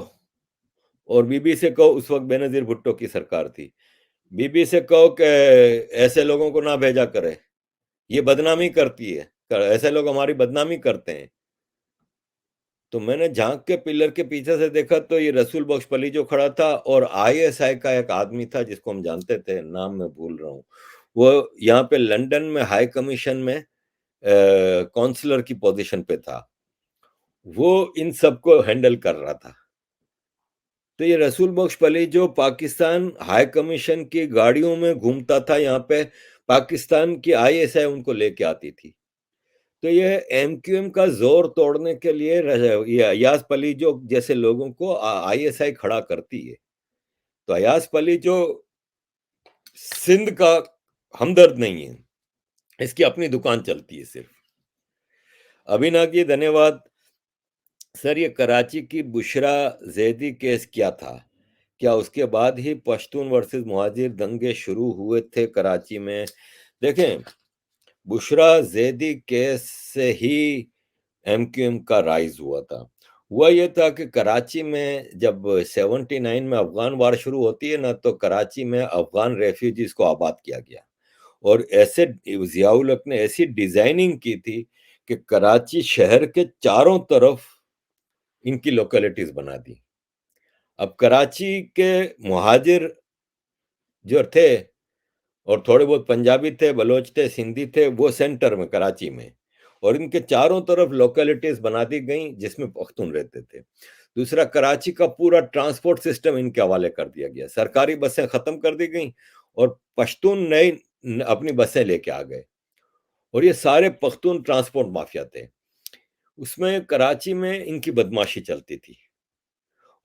और बीबी से कहो। उस वक़्त बेनज़ीर भुट्टो की सरकार थी। बीबी से कहो कि ऐसे लोगों को ना भेजा करे, ये बदनामी करती है, ऐसे लोग हमारी बदनामी करते हैं। तो मैंने झाँक के पिलर के पीछे से देखा तो ये रसूल बख्श पलीजो खड़ा था और आईएसआई का एक आदमी था जिसको हम जानते थे, नाम मैं भूल रहा हूँ। वो यहाँ पे लंदन में हाई कमीशन में काउंसलर की पोज़ीशन पे था। वो इन सबको हैंडल कर रहा था। तो ये रसूल बख्श पलीजो पाकिस्तान हाई कमीशन की गाड़ियों में घूमता था यहाँ पे, पाकिस्तान की आईएसआई उनको लेके आती थी। तो ये एमक्यूएम का ज़ोर तोड़ने के लिए ये अयाज पलीजो जैसे लोगों को आईएसआई खड़ा करती है। तो अयाज पलीजो सिंध का हमदर्द नहीं है, इसकी अपनी दुकान चलती है सिर्फ। अभिनव जी धन्यवाद। सर ये कराची की बुशरा जैदी केस क्या था? क्या उसके बाद ही पश्तून वर्सेस मुहाजिर दंगे शुरू हुए थे कराची में? देखें, बुशरा जैदी केस से ही एमक्यूएम का राइज हुआ था। हुआ ये था कि कराची में जब 79 में अफगान वार शुरू होती है ना, तो कराची में अफगान रेफ्यूजीज को आबाद किया गया और ऐसे जियाउल हक ने ऐसी डिजाइनिंग की थी कि कराची शहर के चारों तरफ इनकी लोकेलिटीज बना दी। अब कराची के मुहाजिर जो थे और थोड़े बहुत पंजाबी थे, बलोच थे, सिंधी थे, वो सेंटर में कराची में, और इनके चारों तरफ लोकेलिटीज बना दी गई जिसमें पख्तून रहते थे। दूसरा, कराची का पूरा ट्रांसपोर्ट सिस्टम इनके हवाले कर दिया गया, सरकारी बसें खत्म कर दी गई और पश्तून नई अपनी बसें लेके आ गए और ये सारे पख्तून ट्रांसपोर्ट माफिया थे। उसमें कराची में इनकी बदमाशी चलती थी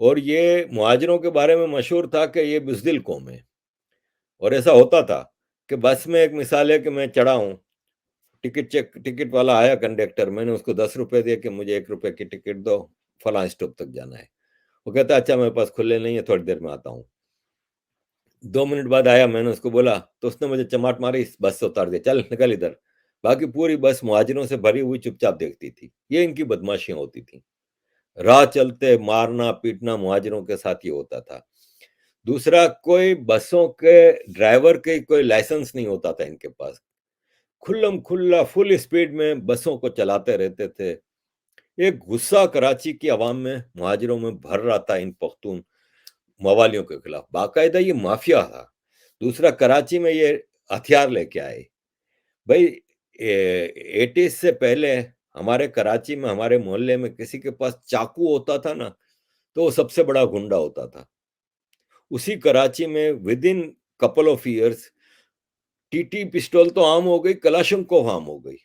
और ये मुहाजिरों के बारे में मशहूर था कि ये बुज़दिल कौम है। और ऐसा होता था कि बस में एक मिसाल है कि मैं चढ़ा हूँ, टिकट वाला आया कंडक्टर, मैंने उसको 10 रुपए दिए कि मुझे 1 रुपए की टिकट दो, फलां स्टॉप तक जाना है। वो कहता अच्छा मेरे पास खुले नहीं है, थोड़ी देर में आता हूँ। 2 मिनट बाद आया, मैंने उसको बोला तो उसने मुझे चमाट मारी, इस बस से उतार दिया, चल निकल इधर। बाकी पूरी बस मुहाजिरों से भरी हुई चुपचाप देखती थी। ये इनकी बदमाशियां होती थी। राह चलते मारना पीटना मुहाजिरों के साथ ये होता था। दूसरा, कोई बसों के ड्राइवर के कोई लाइसेंस नहीं होता था इनके पास, खुल्लम खुल्ला फुल स्पीड में बसों को चलाते रहते थे। एक गुस्सा कराची की आवाम में मुहाजिरों में भर रहा था इन पख्तून मवालियों के खिलाफ, बाकायदा ये माफिया था। दूसरा, कराची में ये हथियार लेके आए। भाई 80s से पहले हमारे कराची में हमारे मोहल्ले में किसी के पास चाकू होता था ना, तो वो सबसे बड़ा गुंडा होता था। उसी कराची में with in couple of years TT pistol तो आम हो गई, कलाशंकोव आम हो गई।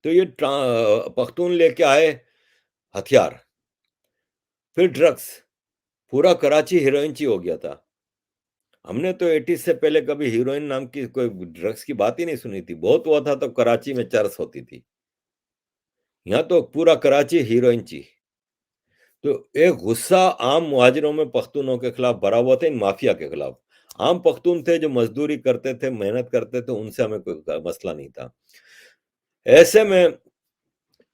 तो ये पख्तून लेके आए हथियार, फिर ड्रग्स, पूरा कराची हीरोइनची हो गया था। हमने तो 80 से पहले कभी हीरोइन नाम की कोई ड्रग्स की बात ही नहीं सुनी थी। बहुत हुआ था तो कराची में चरस होती थी। यहाँ तो पूरा कराची हीरोइनची। तो एक गुस्सा आम मुहाजिरों में पख्तूनों के खिलाफ भरा हुआ था, इन माफिया के खिलाफ। आम पख्तून थे जो मजदूरी करते थे, मेहनत करते थे, उनसे हमें कोई मसला नहीं था। ऐसे में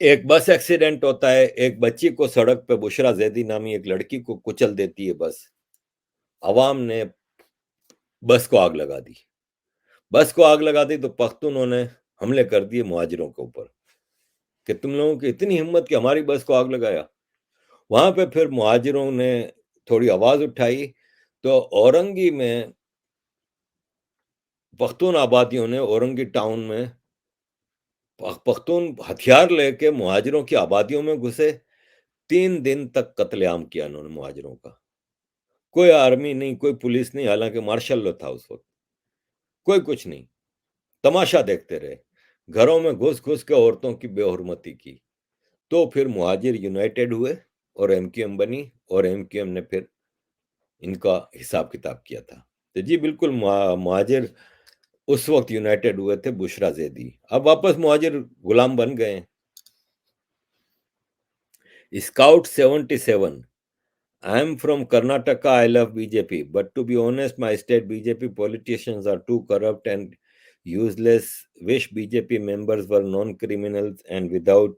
एक बस एक्सीडेंट होता है, एक बच्ची को सड़क पे बुशरा जैदी नामी एक लड़की को कुचल देती है बस। अवाम ने बस को आग लगा दी। बस को आग लगा दी तो पख्तूनों ने हमले कर दिए मुहाजिरों के ऊपर कि तुम लोगों की इतनी हिम्मत कि हमारी बस को आग लगाया। वहां पे फिर मुहाजिरों ने थोड़ी आवाज उठाई तो औरंगी में पख्तून आबादियों ने, औरंगी टाउन में पख्तून हथियार लेके मुहाजिरों की आबादियों में घुसे। 3 दिन तक कत्लेआम किया उन्होंने मुहाजिरों का। कोई आर्मी नहीं, कोई पुलिस नहीं, हालांकि मार्शल लॉ था उस वक्त। कोई कुछ नहीं, तमाशा देखते रहे। घरों में घुस घुस के औरतों की बेहुरमती की। तो फिर मुहाजिर यूनाइटेड हुए और एमक्यूएम बनी और एमक्यूएम ने फिर इनका हिसाब-किताब किया था। तो जी बिल्कुल मुहाजिर उस वक़्त यूनाइटेड हुए थे बुशरा ज़ैदी। अब वापस मुहाजिर गुलाम बन गए हैं। Scout 77 I am from Karnataka. I love BJP. But to be honest, my state BJP politicians are too corrupt and useless. Wish BJP members were non criminals and without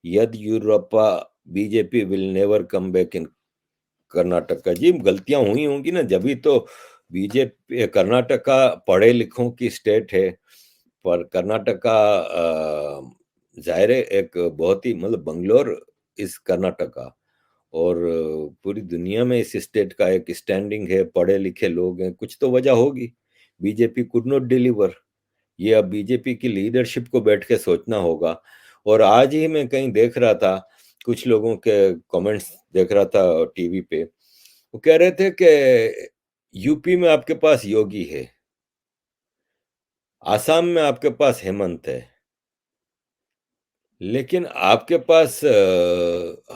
Yadurappa, BJP will never come back in Karnataka. जी गलतियां हुई होंगी ना, जभी तो BJP Karnataka पढ़े लिखों की state है। पर कर्नाटका जाहिर है एक बहुत ही मतलब बंगलोर इस कर्नाटका और पूरी दुनिया में इस स्टेट का एक स्टैंडिंग है, पढ़े लिखे लोग हैं, कुछ तो वजह होगी। BJP could not deliver. ये अब बीजेपी की लीडरशिप को बैठ के सोचना होगा। और आज ही मैं कहीं देख रहा था, कुछ लोगों के कमेंट्स देख रहा था टीवी पे, वो कह रहे थे कि यूपी में आपके पास योगी है, आसाम में आपके पास हेमंत है, लेकिन आपके पास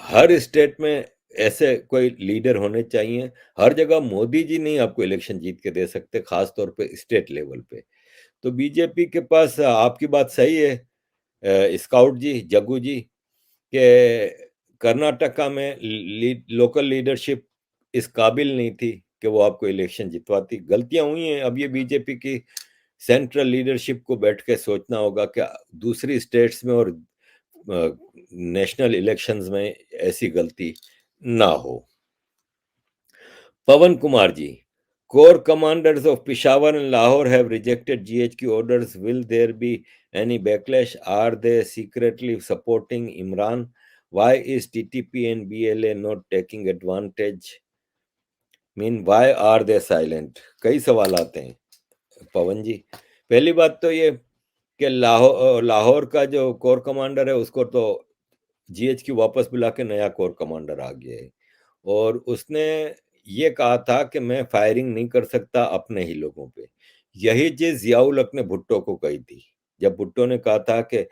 हर स्टेट में ऐसे कोई लीडर होने चाहिए। हर जगह मोदी जी नहीं आपको इलेक्शन जीत के दे सकते, खास तौर पे स्टेट लेवल पे। तो बीजेपी के पास आपकी बात सही है स्काउट जी, जग्गू जी, कि कर्नाटका में लोकल लीडरशिप इस काबिल नहीं थी कि वो आपको इलेक्शन जितवाती। गलतियां हुई हैं। अब ये बीजेपी की सेंट्रल लीडरशिप को बैठ के सोचना होगा कि दूसरी स्टेट्स में और नेशनल इलेक्शंस में ऐसी गलती ना हो। Pawan Kumar ji, core commanders of Peshawar and Lahore have rejected GHQ orders. Will there be any backlash? Are they secretly supporting Imran? Why is TTP and BLA not taking advantage? Why are they silent? कई सवाल आते हैं पवन जी। पहली बात तो ये कि लाहौर का जो कोर कमांडर है उसको तो जीएचक्यू वापस बुला के नया कोर कमांडर आ गया है। और उसने ये कहा था कि मैं फायरिंग नहीं कर सकता अपने ही लोगों पे। यही चीज जियाउल हक ने भुट्टो को कही थी। जब भुट्टो ने कहा था कि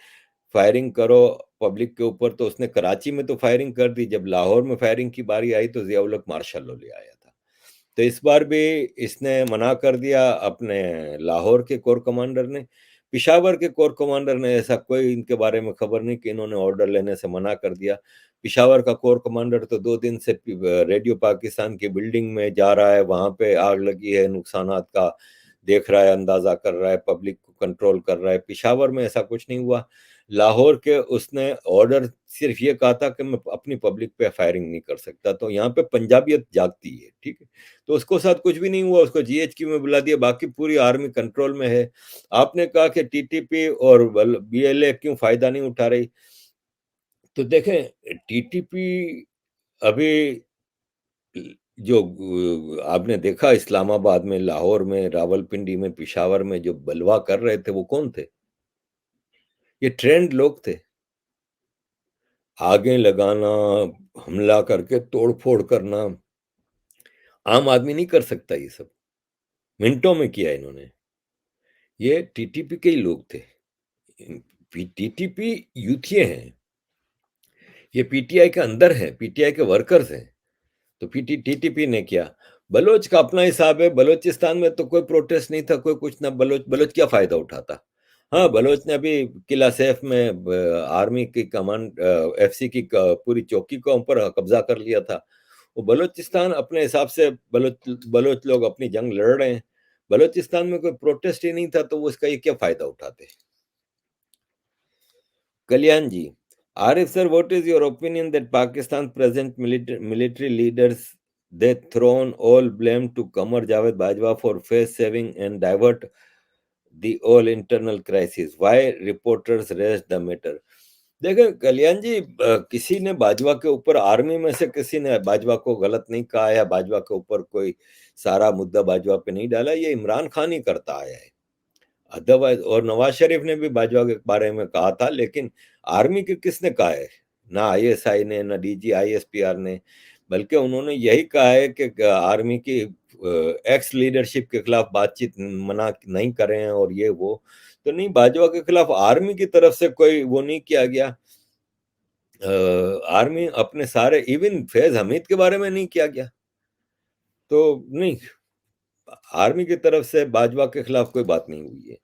फायरिंग करो पब्लिक के ऊपर, तो उसने कराची में तो फायरिंग कर दी। जब लाहौर में फायरिंग की बारी आई तो जियाउल हक मार्शल लॉ ले आया था। तो इस बार भी इसने मना कर दिया अपने लाहौर के कोर कमांडर ने। पिशावर के कोर कमांडर ने ऐसा कोई इनके बारे में खबर नहीं कि इन्होंने ऑर्डर लेने से मना कर दिया। पिशावर का कोर कमांडर तो 2 दिन से रेडियो पाकिस्तान की बिल्डिंग में जा रहा है, वहां पे आग लगी है, नुकसानात का देख रहा है, अंदाजा कर रहा है, पब्लिक को कंट्रोल कर रहा है। पिशावर में ऐसा कुछ नहीं हुआ। लाहौर के उसने ऑर्डर सिर्फ ये कहा था कि मैं अपनी पब्लिक पे फायरिंग नहीं कर सकता। तो यहाँ पे पंजाबियत जागती है, ठीक है। तो उसको साथ कुछ भी नहीं हुआ, उसको जीएचक्यू में बुला दिया, बाकी पूरी आर्मी कंट्रोल में है। आपने कहा कि टीटीपी और बीएलए क्यों फायदा नहीं उठा रही, तो देखें टीटीपी अभी जो आपने देखा इस्लामाबाद में, लाहौर में, रावलपिंडी में, पिशावर में जो बलवा कर रहे थे वो कौन थे? ये ट्रेंड लोग थे। आगे लगाना, हमला करके तोड़-फोड़ करना, आम आदमी नहीं कर सकता ये सब। मिनटों में किया इन्होंने। ये टीटीपी के ही लोग थे। टीटीपी यूथिये हैं। ये पीटीआई के अंदर है, पीटीआई के वर्कर्स हैं। तो टीटीपी ने किया। बलोच का अपना हिसाब है। बलोचिस्तान में तो कोई प्रोटेस्ट नहीं था, कोई कुछ ना। बलोच बलोच क्या फायदा उठाता? हाँ, बलोच ने अभी किला सैफ में आर्मी की कमांड एफसी की पूरी चौकी के ऊपर कब्जा कर लिया था। वो बलोचिस्तान अपने हिसाब से बलोच बलोच लोग अपनी जंग लड़ रहे हैं। बलोचिस्तान में कोई प्रोटेस्ट ही नहीं था, तो वो इसका ये क्या फायदा उठाते? कल्याण जी, Arif sir, what is your opinion that Pakistan's present military leaders they thrown all blame to Qamar Javed Bajwa for face saving and divert the all internal crisis? Why reporters raised the matter? देखें कल्याण जी, किसी ने बाजवा के ऊपर, army में से किसी ने बाजवा को गलत नहीं कहा या बाजवा के ऊपर कोई सारा मुद्दा बाजवा पे नहीं डाला। ये इमरान खान ही करता आया है। अदरवाइज और नवाज शरीफ ने भी बाजवा के बारे में कहा था, लेकिन आर्मी के किसने कहा है? ना आईएसआई ने, ना डीजी आईएसपीआर ने। बल्कि उन्होंने यही कहा है कि आर्मी की एक्स लीडरशिप के खिलाफ बातचीत मना नहीं करें और ये वो। तो नहीं, बाजवा के खिलाफ आर्मी की तरफ से कोई वो नहीं किया गया। आर्मी अपने सारे, इवन फैज हमीद के बारे में नहीं किया गया। तो नहीं, आर्मी की तरफ से बाजवा के खिलाफ कोई बात नहीं हुई है।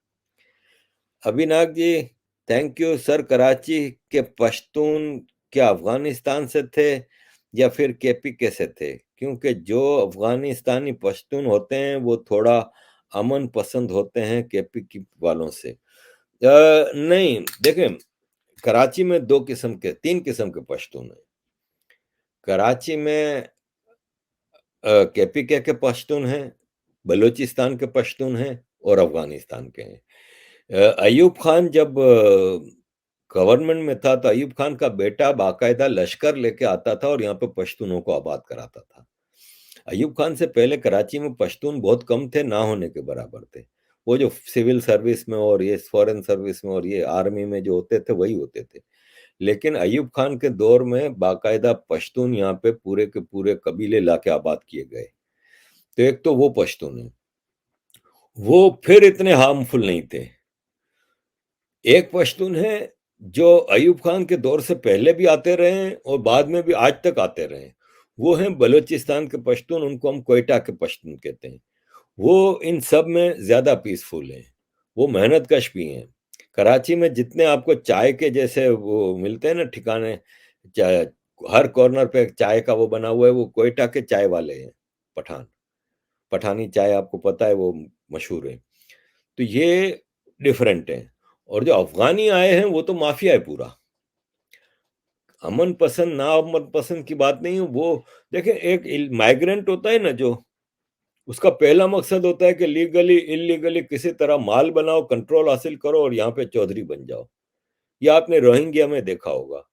अभिनाग जी, थैंक यू सर। कराची के पश्तून क्या अफगानिस्तान से थे या फिर केपीके से थे? क्योंकि जो अफगानिस्तानी पश्तून होते हैं वो थोड़ा अमन पसंद होते हैं केपीके वालों से। नहीं, देखें, कराची में दो किस्म के, तीन किस्म के पश्तून हैं। कराची में केपीके के पश्तून हैं, बलूचिस्तान के पश्तून हैं और अफगानिस्तान के हैं। अयूब खान जब गवर्नमेंट में था तो अयूब खान का बेटा बाकायदा लश्कर लेके आता था और यहाँ पे पश्तूनों को आबाद कराता था। अयूब खान से पहले कराची में पश्तून बहुत कम थे, ना होने के बराबर थे। वो जो सिविल सर्विस में और ये फॉरेन सर्विस में और ये आर्मी में जो होते थे वही होते थे। लेकिन अयूब खान के दौर में बाकायदा पश्तून यहाँ पे पूरे के पूरे कबीले लाके आबाद किए गए। तो एक तो वो पश्तून है, वो फिर इतने हार्मफुल नहीं थे। एक पश्तून है जो अयूब खान के दौर से पहले भी आते रहे हैं और बाद में भी आज तक आते रहे हैं। वो हैं बलूचिस्तान के पश्तून, उनको हम कोयटा के पश्तून कहते हैं। वो इन सब में ज्यादा पीसफुल हैं, वो मेहनत कश भी हैं। कराची में जितने आपको चाय के जैसे वो मिलते हैं ना ठिकाने, चाय हर कॉर्नर पे चाय का वो बना हुआ है, वो कोयटा के चाय वाले हैं। पठान, पठानी चाय आपको पता है, वो मशहूर है। तो ये डिफरेंट है। और जो अफगानी आए हैं वो तो माफिया है पूरा। अमन पसंद ना अमन पसंद की बात नहीं है वो। देखें, एक माइग्रेंट होता है ना, जो उसका पहला मकसद होता है कि लीगली इलीगली किसी तरह माल बनाओ, कंट्रोल हासिल करो और यहाँ पे चौधरी बन जाओ। ये आपने रोहिंग्या में देखा होगा।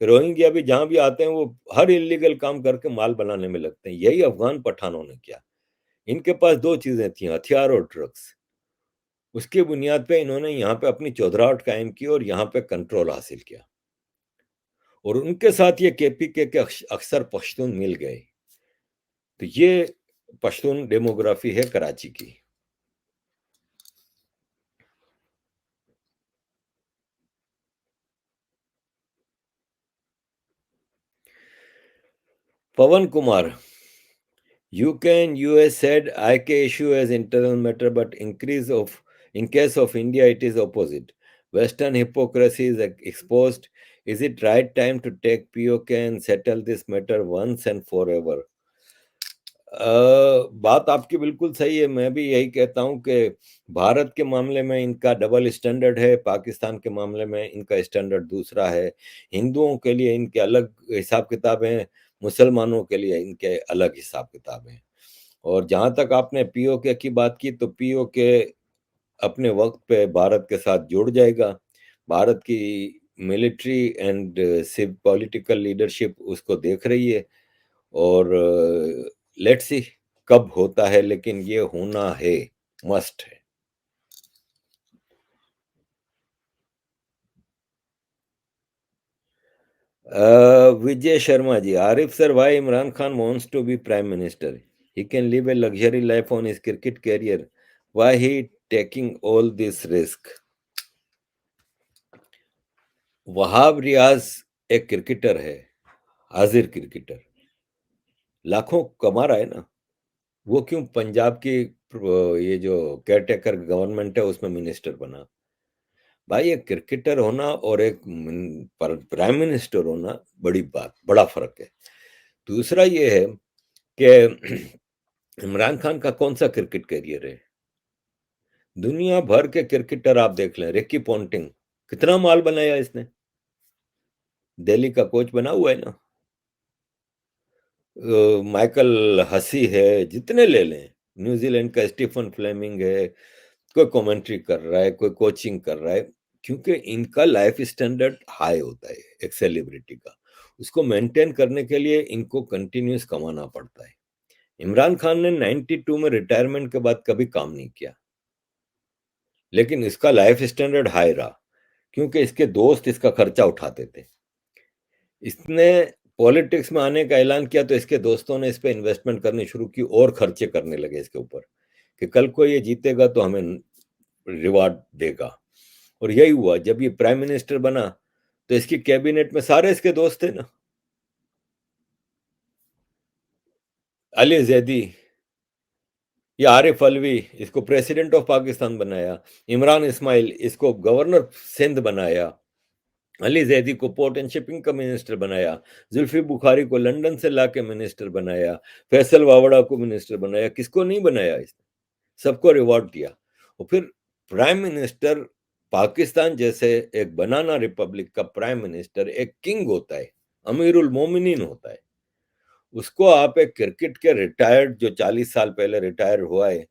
रोहिंग्या भी जहां भी आते हैं वो हर इलीगल काम करके माल बनाने में लगते हैं। यही अफगान पठानों ने किया। इनके पास दो चीजें थी, हथियार और ड्रग्स। उसकी बुनियाद पे इन्होंने यहाँ पे अपनी चौधराहट कायम की और यहाँ पे कंट्रोल हासिल किया। और उनके साथ ये केपीके के अक्सर पश्तून मिल गए। तो ये पश्तून डेमोग्राफी है कराची की। पवन Kumar, UK and US said IK issue as internal matter, but in case of India it is opposite. Western hypocrisy is exposed. Is it right time to take POK and settle this matter once and forever? बात आपकी बिल्कुल सही है। मैं भी यही कहता हूं कि भारत के मामले में इनका डबल स्टैंडर्ड है, पाकिस्तान के मामले में इनका स्टैंडर्ड दूसरा है। हिंदुओं के लिए इनके अलग हिसाब किताब हैं, मुसलमानों के लिए इनके अलग हिसाब किताब हैं। और जहां तक आपने पीओके की बात की, तो पीओके अपने वक्त पे भारत के साथ जुड़ जाएगा। भारत की military and civil political leadership उसको देख रही है। और लेट्स सी कब होता है, लेकिन ये होना है, मस्ट है। Vijay Sharma ji, Arif sir, why Imran Khan wants to be prime minister? He can live a luxury life on his cricket career. Why he taking all this risk? Wahab Riaz एक क्रिकेटर है, हाजिर क्रिकेटर, लाखों कमा रहा है ना। वो क्यों पंजाब की ये जो केयरटेकर गवर्नमेंट है उसमें मिनिस्टर बना? भाई, एक क्रिकेटर होना और एक प्राइम मिनिस्टर होना बड़ी बात, बड़ा फर्क है। दूसरा ये है कि इमरान खान का कौन सा क्रिकेट करियर है? दुनिया भर के क्रिकेटर आप देख लें, रिकी पॉन्टिंग कितना माल बनाया इसने, दिल्ली का कोच बना हुआ है ना। माइकल हसी है, जितने ले लें, न्यूजीलैंड का स्टीफन फ्लेमिंग है, कोई कमेंट्री कर रहा है, कोई कोचिंग कर रहा है। क्योंकि इनका लाइफ स्टैंडर्ड हाई होता है एक सेलिब्रिटी का। उसको मेंटेन करने के लिए इनको कंटिन्यूस कमाना पड़ता है। इमरान खान ने 92 में रिटायरमेंट के बाद कभी काम नहीं किया, लेकिन इसका लाइफ स्टैंडर्ड हाई रहा क्योंकि इसके दोस्त इसका खर्चा उठाते थे। इसने पॉलिटिक्स में आने का ऐलान किया तो इसके दोस्तों ने इस पे इन्वेस्टमेंट करनी शुरू की और खर्चे करने लगे इसके ऊपर कि कल को ये जीतेगा तो हमें रिवार्ड देगा। और यही हुआ, जब ये प्राइम मिनिस्टर बना तो इसकी कैबिनेट में सारे इसके दोस्त थे ना। अली जैदी, ये आरिफ अलवी इसको प्रेसिडेंट ऑफ पाकिस्तान बनाया, इमरान इस्माइल इसको गवर्नर सिंध बनाया, अली जैदी को पोर्ट एंड शिपिंग का मिनिस्टर बनाया, जुल्फी बुखारी को लंदन से लाके मिनिस्टर बनाया, फैसल वावड़ा को मिनिस्टर बनाया, किसको नहीं बनाया इसने? सबको रिवॉर्ड दिया। और फिर प्राइम मिनिस्टर पाकिस्तान जैसे एक बनाना रिपब्लिक का प्राइम मिनिस्टर एक किंग होता है, अमीरुल मोमिनीन होता है। उसको आप एक क्रिकेट के रिटायर्ड जो 40 साल पहले रिटायर हुआ है,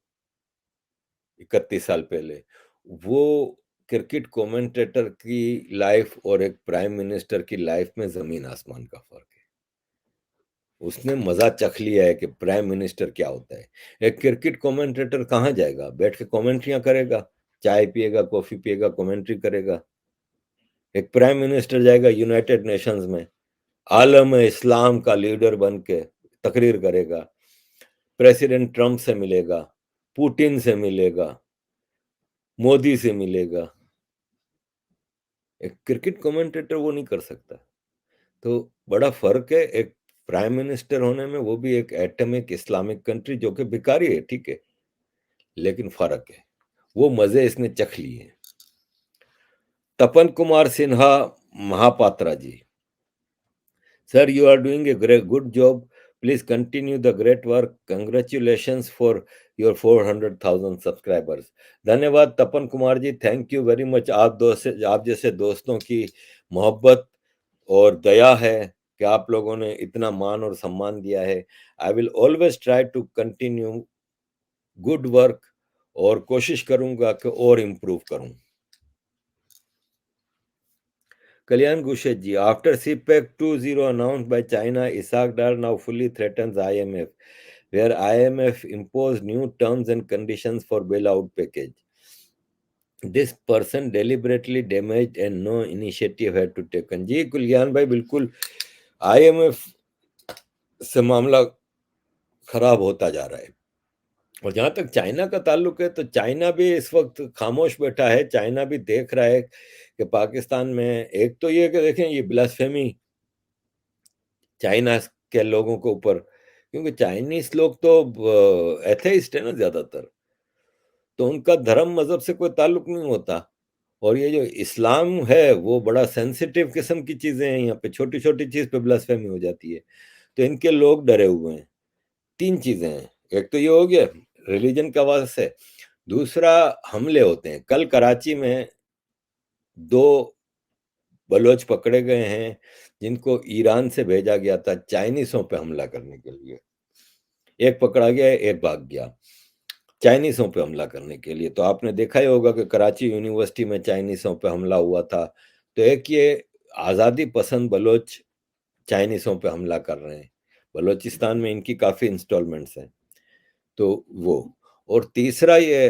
31 साल पहले, वो क्रिकेट कमेंटेटर की लाइफ और एक प्राइम मिनिस्टर की लाइफ में जमीन आसमान का फर्क है। उसने मजा चख लिया है कि प्राइम मिनिस्टर क्या होता है। एक क्रिकेट कमेंटेटर कहाँ जाएगा? बैठ के कमेंट्रियां करेगा, चाय पिएगा, कॉफी पिएगा, कमेंट्री करेगा। एक प्राइम मिनिस्टर जाएगा यूनाइटेड नेशंस में, आलम इस्लाम का लीडर बन के तकरीर करेगा, प्रेसिडेंट ट्रंप से मिलेगा, पुतिन से मिलेगा, मोदी से मिलेगा। एक क्रिकेट कमेंटेटर वो नहीं कर सकता। तो बड़ा फर्क है एक प्राइम मिनिस्टर होने में, वो भी एक एटमिक इस्लामिक कंट्री जो कि भिखारी है, ठीक है, लेकिन फर्क है। वो मजे इसने चख लिए हैं। तपन Kumar Sinha Mahapatra ji, Sir, you are doing a great, good job. Please continue the great work. Congratulations for your 400,000 subscribers. धन्यवाद तपन Kumar ji, thank you very much. आप जैसे दोस्तों की मोहब्बत और दया है कि आप लोगों ने इतना मान और सम्मान दिया है। I will always try to continue good work और कोशिश करूंगा कि और इम्प्रूव करूं। Kalyan Gushet after CPEC 2.0 announced by China, Isaac Dar now fully threatens IMF, where IMF imposed new terms and conditions for bailout package. This person deliberately damaged and no initiative had to taken. जी कुलियान भाई, बिल्कुल IMF से मामला खराब होता जा रहा है। और जहां तक चाइना का ताल्लुक है, तो चाइना भी इस वक्त खामोश बैठा है। चाइना भी देख रहा है कि पाकिस्तान में एक तो ये कि देखें ये ब्लास्फेमी चाइना के लोगों के ऊपर, क्योंकि चाइनीज लोग तो एथेइस्ट है ना ज्यादातर, तो उनका धर्म मजहब से कोई ताल्लुक नहीं होता। और ये जो इस्लाम है वो बड़ा सेंसिटिव किस्म की चीजें हैं, यहाँ पे छोटी छोटी चीज पे ब्लास्फेमी हो जाती है। तो इनके लोग डरे हुए हैं। तीन चीजें हैं, एक तो ये हो गया रिलीजन का वास है, दूसरा हमले होते हैं। कल कराची में दो बलोच पकड़े गए हैं जिनको ईरान से भेजा गया था चाइनीसों पे हमला करने के लिए। एक पकड़ा गया, एक भाग गया चाइनीसों पे हमला करने के लिए। तो आपने देखा ही होगा कि कराची यूनिवर्सिटी में चाइनीसों पे हमला हुआ था। तो एक ये आज़ादी पसंद बलोच चाइनीसों पे हमला कर रहे हैं। बलोचिस्तान में इनकी काफ़ी इंस्टॉलमेंट्स हैं। तो वो, और तीसरा ये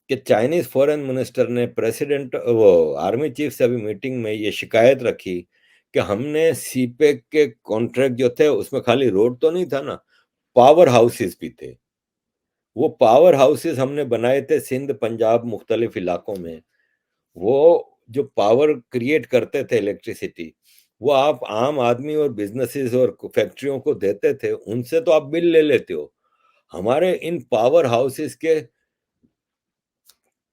कि चाइनीज फॉरेन मिनिस्टर ने प्रेसिडेंट वो आर्मी चीफ से अभी मीटिंग में ये शिकायत रखी कि हमने सीपेक के कॉन्ट्रैक्ट जो थे उसमें खाली रोड तो नहीं था ना, पावर हाउसेस भी थे। वो पावर हाउसेस हमने बनाए थे सिंध पंजाब मुख्तलिफ इलाकों में। वो जो पावर क्रिएट करते थे इलेक्ट्रिसिटी, वो आप आम आदमी और बिजनेसेस और फैक्ट्रियों को देते थे, उनसे तो आप बिल ले लेते हो। हमारे इन पावर हाउसेस के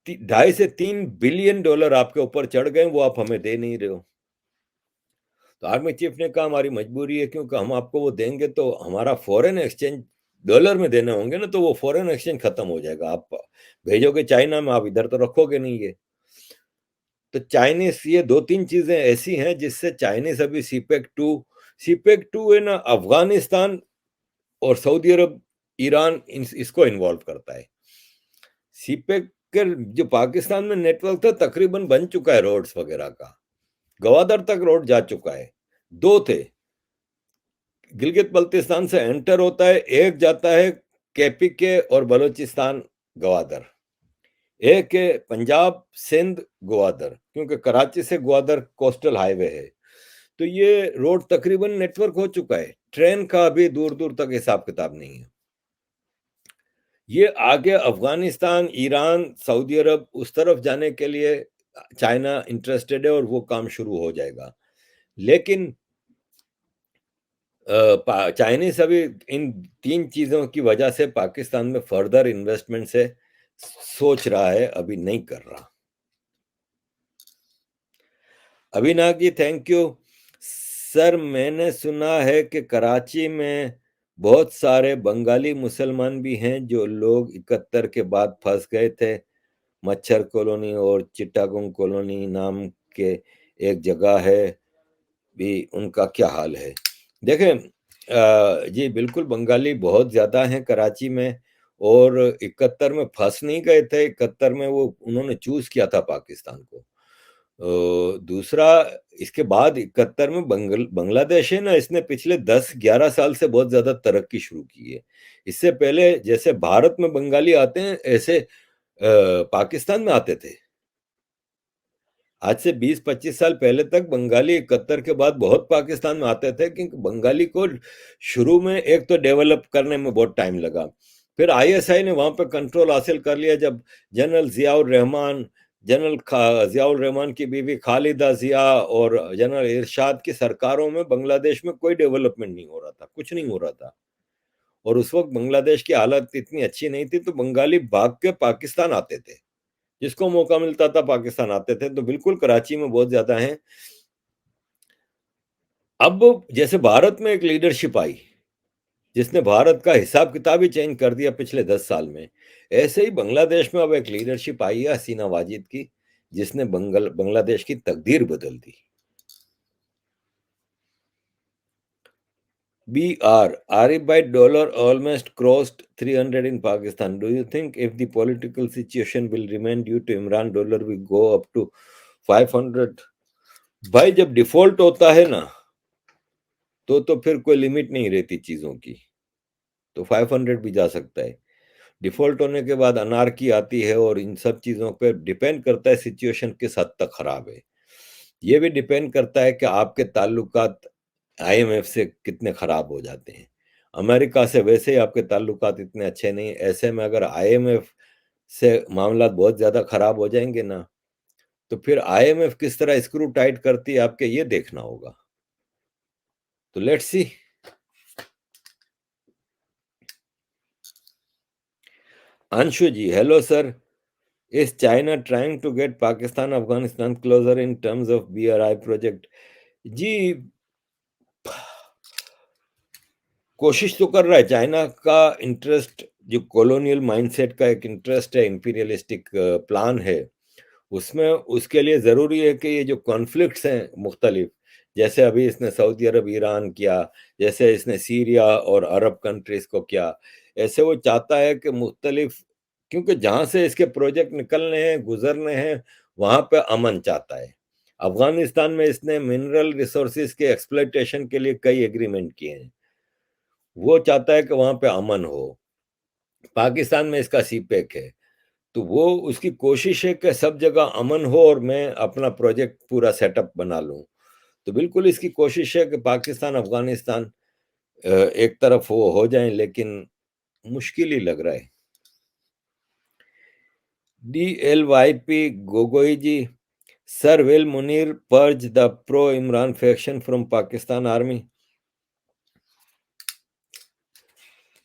2.5 से 3 बिलियन डॉलर आपके ऊपर चढ़ गए, वो आप हमें दे नहीं रहे हो। तो आर्मी चीफ ने कहा हमारी मजबूरी है, क्योंकि हम आपको वो देंगे तो हमारा फॉरेन एक्सचेंज डॉलर में देने होंगे ना, तो वो फॉरेन एक्सचेंज खत्म हो जाएगा। आप भेजोगे चाइना में, आप इधर तो रखोगे नहीं ये। तो चाइनीज ये दो तीन चीजें ऐसी हैं जिससे चाइनीज अभी सीपेक 2 है ना, अफगानिस्तान और सऊदी अरब, ईरान इसको इन्वॉल्व करता है। सीपेक के जो पाकिस्तान में नेटवर्क था तकरीबन बन चुका है, रोड्स वगैरह का गवादर तक रोड जा चुका है। दो थे, गिलगित बल्तिस्तान से एंटर होता है, एक जाता है केपीके और बलूचिस्तान गवादर, एक है पंजाब सिंध ग्वादर, क्योंकि कराची से ग्वादर कोस्टल हाईवे है। तो ये रोड तकरीबन नेटवर्क हो चुका है, ट्रेन का अभी दूर दूर तक हिसाब किताब नहीं है। ये आगे अफगानिस्तान, ईरान, सऊदी अरब उस तरफ जाने के लिए चाइना इंटरेस्टेड है और वो काम शुरू हो जाएगा। लेकिन चाइनीज़ अभी इन 3 चीज़ों की वजह से पाकिस्तान में फर्दर इन्वेस्टमेंट से सोच रहा है, अभी नहीं कर रहा। अभिनाग जी, थैंक यू। सर, मैंने सुना है कि कराची में बहुत सारे बंगाली मुसलमान भी हैं जो लोग 71 के बाद फंस गए थे। मच्छर कॉलोनी और चिट्टागोंग कॉलोनी नाम के एक जगह है भी, उनका क्या हाल है? देखें, जी बिल्कुल, बंगाली बहुत ज़्यादा हैं कराची में, और 71 में फंस नहीं गए थे, 71 में वो उन्होंने चूज़ किया था पाकिस्तान को। दूसरा, इसके बाद 71 में बांग्लादेश है ना, इसने पिछले 10-11 साल से बहुत ज़्यादा तरक्की शुरू की है। इससे पहले जैसे भारत में बंगाली आते हैं, ऐसे पाकिस्तान में आते थे। आज से 20-25 साल पहले तक बंगाली 71 के बाद बहुत पाकिस्तान में आते थे, क्योंकि बंगाली को शुरू में एक तो डेवलप करने में बहुत टाइम लगा। फिर आईएसआई ने वहां पर कंट्रोल हासिल कर लिया, जब जनरल जियाउर रहमान, जियाउर रहमान की बीवी खालिदा जिया और जनरल इरशाद की सरकारों में बांग्लादेश में कोई डेवलपमेंट नहीं हो रहा था, कुछ नहीं हो रहा था। और उस वक्त बांग्लादेश की हालत इतनी अच्छी नहीं थी, तो बंगाली भाग के पाकिस्तान आते थे, जिसको मौका मिलता था पाकिस्तान आते थे। तो बिल्कुल कराची में बहुत ज्यादा हैं। अब जैसे भारत में एक लीडरशिप आई जिसने भारत का हिसाब किताब ही चेंज कर दिया पिछले 10 साल में, ऐसे ही बांग्लादेश में अब एक लीडरशिप आई है हसीना वाजिद की, जिसने बांग्लादेश की तकदीर बदल दी। BR, Aribite dollar almost crossed 300 in Pakistan. Do you think if the political situation will remain due to Imran, dollar will go up to 500? भाई, जब डिफॉल्ट होता है ना, तो फिर कोई लिमिट नहीं रहती चीजों की, तो 500 भी जा सकता है। डिफॉल्ट होने के बाद अनारकी आती है, और इन सब चीजों पे डिपेंड करता है सिचुएशन किस हद तक खराब है। ये भी डिपेंड करता है कि आपके ताल्लुकात आईएमएफ से कितने खराब हो जाते हैं। अमेरिका से वैसे ही आपके ताल्लुकात इतने अच्छे नहीं, ऐसे में अगर आईएमएफ से मामला बहुत ज्यादा खराब हो जाएंगे ना, तो फिर आईएमएफ किस तरह स्क्रू टाइट करती है आपके, ये देखना होगा। तो let's see. Anshu ji, hello sir. Is China trying to get Pakistan Afghanistan closer in terms of BRI project? जी, कोशिश तो कर रहा है। चाइना का इंटरेस्ट, जो कॉलोनियल माइंडसेट का एक इंटरेस्ट है, इंपीरियलिस्टिक प्लान है, उसमें उसके लिए ज़रूरी है कि ये जो कॉन्फ्लिक्ट्स हैं मुख्तलिफ, जैसे अभी इसने सऊदी अरब ईरान किया, जैसे इसने सीरिया और अरब कंट्रीज को किया, ऐसे वो चाहता है कि मुख्तलिफ, क्योंकि जहाँ से इसके प्रोजेक्ट निकलने हैं, गुजरने हैं, वहाँ पे अमन चाहता है। अफगानिस्तान में इसने मिनरल रिसोर्सेज के एक्सप्लॉयटेशन के लिए कई एग्रीमेंट किए हैं, वो चाहता है कि वहाँ पे अमन हो। पाकिस्तान में इसका सीपेक है, तो वो उसकी कोशिश है कि सब जगह अमन हो और मैं अपना प्रोजेक्ट पूरा सेटअप बना लूं। तो बिल्कुल इसकी कोशिश है कि पाकिस्तान अफगानिस्तान एक तरफ वो हो जाए, लेकिन मुश्किल ही लग रहा है। DLYP Gogoi ji, sir, will Munir purge the pro Imran faction from Pakistan army?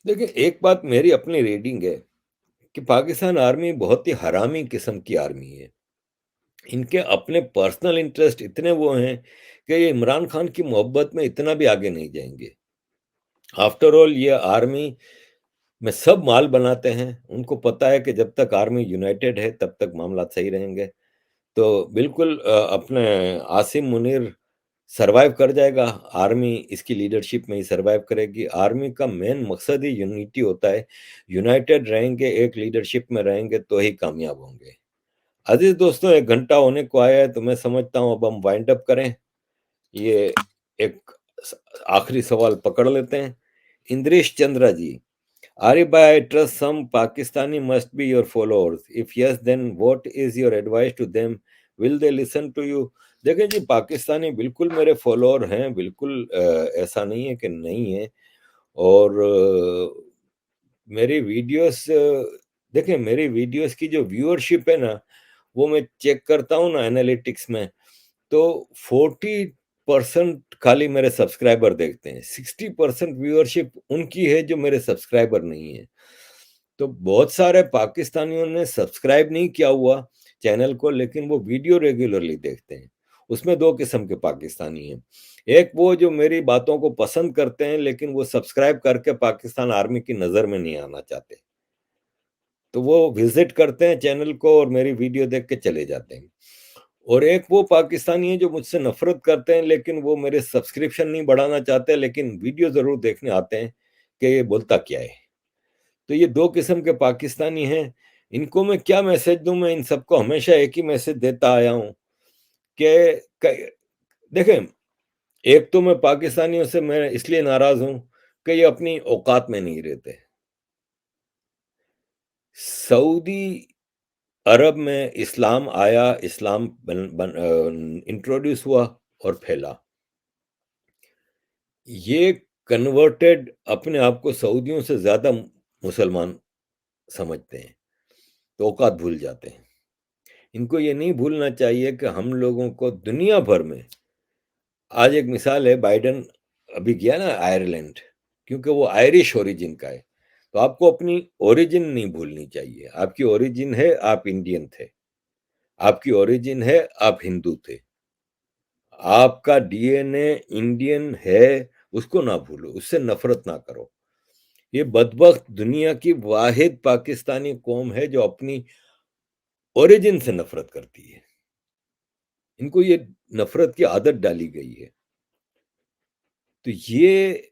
देखिए, एक बात मेरी अपनी रीडिंग है कि पाकिस्तान आर्मी बहुत ही हरामी किस्म की आर्मी है। इनके अपने पर्सनल इंटरेस्ट इतने वो हैं कि ये इमरान खान की मोहब्बत में इतना भी आगे नहीं जाएंगे। आफ्टर ऑल, ये आर्मी में सब माल बनाते हैं, उनको पता है कि जब तक आर्मी यूनाइटेड है तब तक मामला सही रहेंगे। तो बिल्कुल अपने आसिम मुनीर सरवाइव कर जाएगा, आर्मी इसकी लीडरशिप में ही सरवाइव करेगी। आर्मी का मेन मकसद ही यूनिटी होता है, यूनाइटेड रहेंगे, एक लीडरशिप में रहेंगे तो ही कामयाब होंगे। अजीज दोस्तों, 1 घंटा होने को आया है, तो मैं समझता हूँ अब हम वाइंड अप करें। ये एक आखिरी सवाल पकड़ लेते हैं। इंद्रेश चंद्रा जी, आरिफ भाई, I trust some Pakistani must be your followers, if yes then what is your advice to them, will they listen to you? देखें जी, पाकिस्तानी बिल्कुल मेरे फॉलोअर हैं, बिल्कुल ऐसा नहीं है कि नहीं है। और मेरी वीडियोस, देखें, मेरी वीडियोस की जो व्यूअरशिप है ना, वो मैं चेक करता हूँ ना एनालिटिक्स में, तो 40 40% खाली मेरे सब्सक्राइबर देखते हैं, 60% व्यूअरशिप उनकी है जो मेरे सब्सक्राइबर नहीं है। तो बहुत सारे पाकिस्तानियों ने सब्सक्राइब नहीं किया हुआ चैनल को, लेकिन वो वीडियो रेगुलरली देखते हैं। उसमें 2 किस्म के पाकिस्तानी हैं। एक वो जो मेरी बातों को पसंद करते हैं, लेकिन वो सब्सक्राइब करके पाकिस्तान आर्मी की नज़र में नहीं आना चाहते। तो वो विज़िट करते हैं चैनल को और मेरी वीडियो देख के चले जाते हैं। और एक वो पाकिस्तानी है जो मुझसे नफ़रत करते हैं, लेकिन वो मेरे सब्सक्रिप्शन नहीं बढ़ाना चाहते, लेकिन वीडियो ज़रूर देखने आते हैं कि ये बोलता क्या है। तो ये 2 किस्म के पाकिस्तानी हैं। इनको मैं क्या मैसेज दूँ? मैं इन सबको हमेशा एक ही मैसेज देता आया हूँ कि क देखें, एक तो मैं पाकिस्तानियों से मैं इसलिए नाराज़ हूँ कि ये अपनी औकात में नहीं रहते। सऊदी अरब में इस्लाम आया, इस्लाम इंट्रोड्यूस हुआ और फैला। ये कन्वर्टेड अपने आप को सऊदियों से ज़्यादा मुसलमान समझते हैं, तो औकात भूल जाते हैं। इनको ये नहीं भूलना चाहिए कि हम लोगों को दुनिया भर में आज एक मिसाल है, बाइडेन अभी गया ना आयरलैंड, क्योंकि वो आयरिश ओरिजिन का है। तो आपको अपनी ओरिजिन नहीं भूलनी चाहिए। आपकी ओरिजिन है, आप इंडियन थे। आपकी ओरिजिन है, आप हिंदू थे। आपका डीएनए इंडियन है, उसको ना भूलो, उससे नफ़रत ना करो। ये बदबख्त दुनिया की वाहिद पाकिस्तानी कौम है जो अपनी ओरिजिन से नफ़रत करती है। इनको ये नफ़रत की आदत डाली गई है। तो ये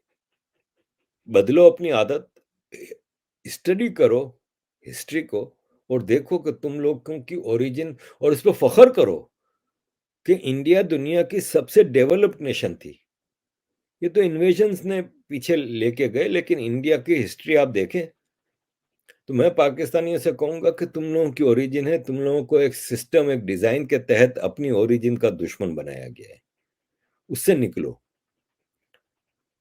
बदलो अपनी आदत, स्टडी करो हिस्ट्री को और देखो कि तुम लोगों की ओरिजिन, और इस पे फ़ख्र करो कि इंडिया दुनिया की सबसे डेवलप्ड नेशन थी। ये तो इन्वेजन्स ने पीछे लेके गए, लेकिन इंडिया की हिस्ट्री आप देखें तो मैं पाकिस्तानियों से कहूँगा कि तुम लोगों की ओरिजिन है, तुम लोगों को एक सिस्टम, एक डिज़ाइन के तहत अपनी ओरिजिन का दुश्मन बनाया गया है। उससे निकलो।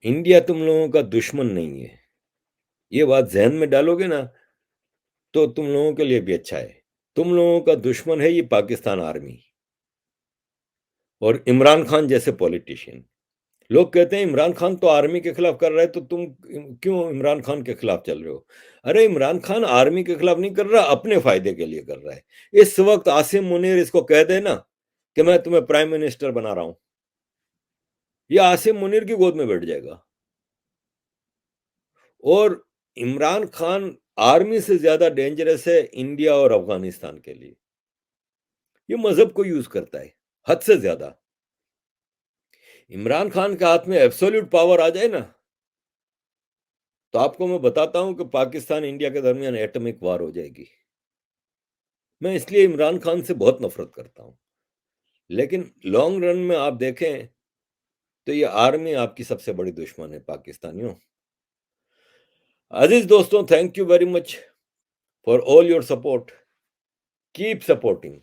इंडिया तुम लोगों का दुश्मन नहीं है। ये बात ज़हन में डालोगे ना, तो तुम लोगों के लिए भी अच्छा है। तुम लोगों का दुश्मन है ये पाकिस्तान आर्मी और इमरान खान जैसे पॉलिटिशियन। लोग कहते हैं इमरान खान तो आर्मी के खिलाफ कर रहा है, तो तुम क्यों इमरान खान के खिलाफ चल रहे हो? अरे इमरान खान आर्मी के खिलाफ नहीं कर रहा, अपने फायदे के लिए कर रहा है। इस वक्त आसिम मुनीर इसको कह दे ना कि मैं तुम्हें प्राइम मिनिस्टर बना रहा हूं, ये आसिम मुनीर की गोद में बैठ जाएगा। और इमरान खान आर्मी से ज्यादा डेंजरस है इंडिया और अफगानिस्तान के लिए। ये मजहब को यूज करता है हद से ज्यादा। इमरान खान के हाथ में एब्सोल्यूट पावर आ जाए ना, तो आपको मैं बताता हूं कि पाकिस्तान इंडिया के दरमियान एटॉमिक वार हो जाएगी। मैं इसलिए इमरान खान से बहुत नफरत करता हूं। लेकिन लॉन्ग रन में आप देखें तो ये आर्मी आपकी सबसे बड़ी दुश्मन है पाकिस्तानियों। अजीज दोस्तों, thank you very much for all your support. Keep supporting.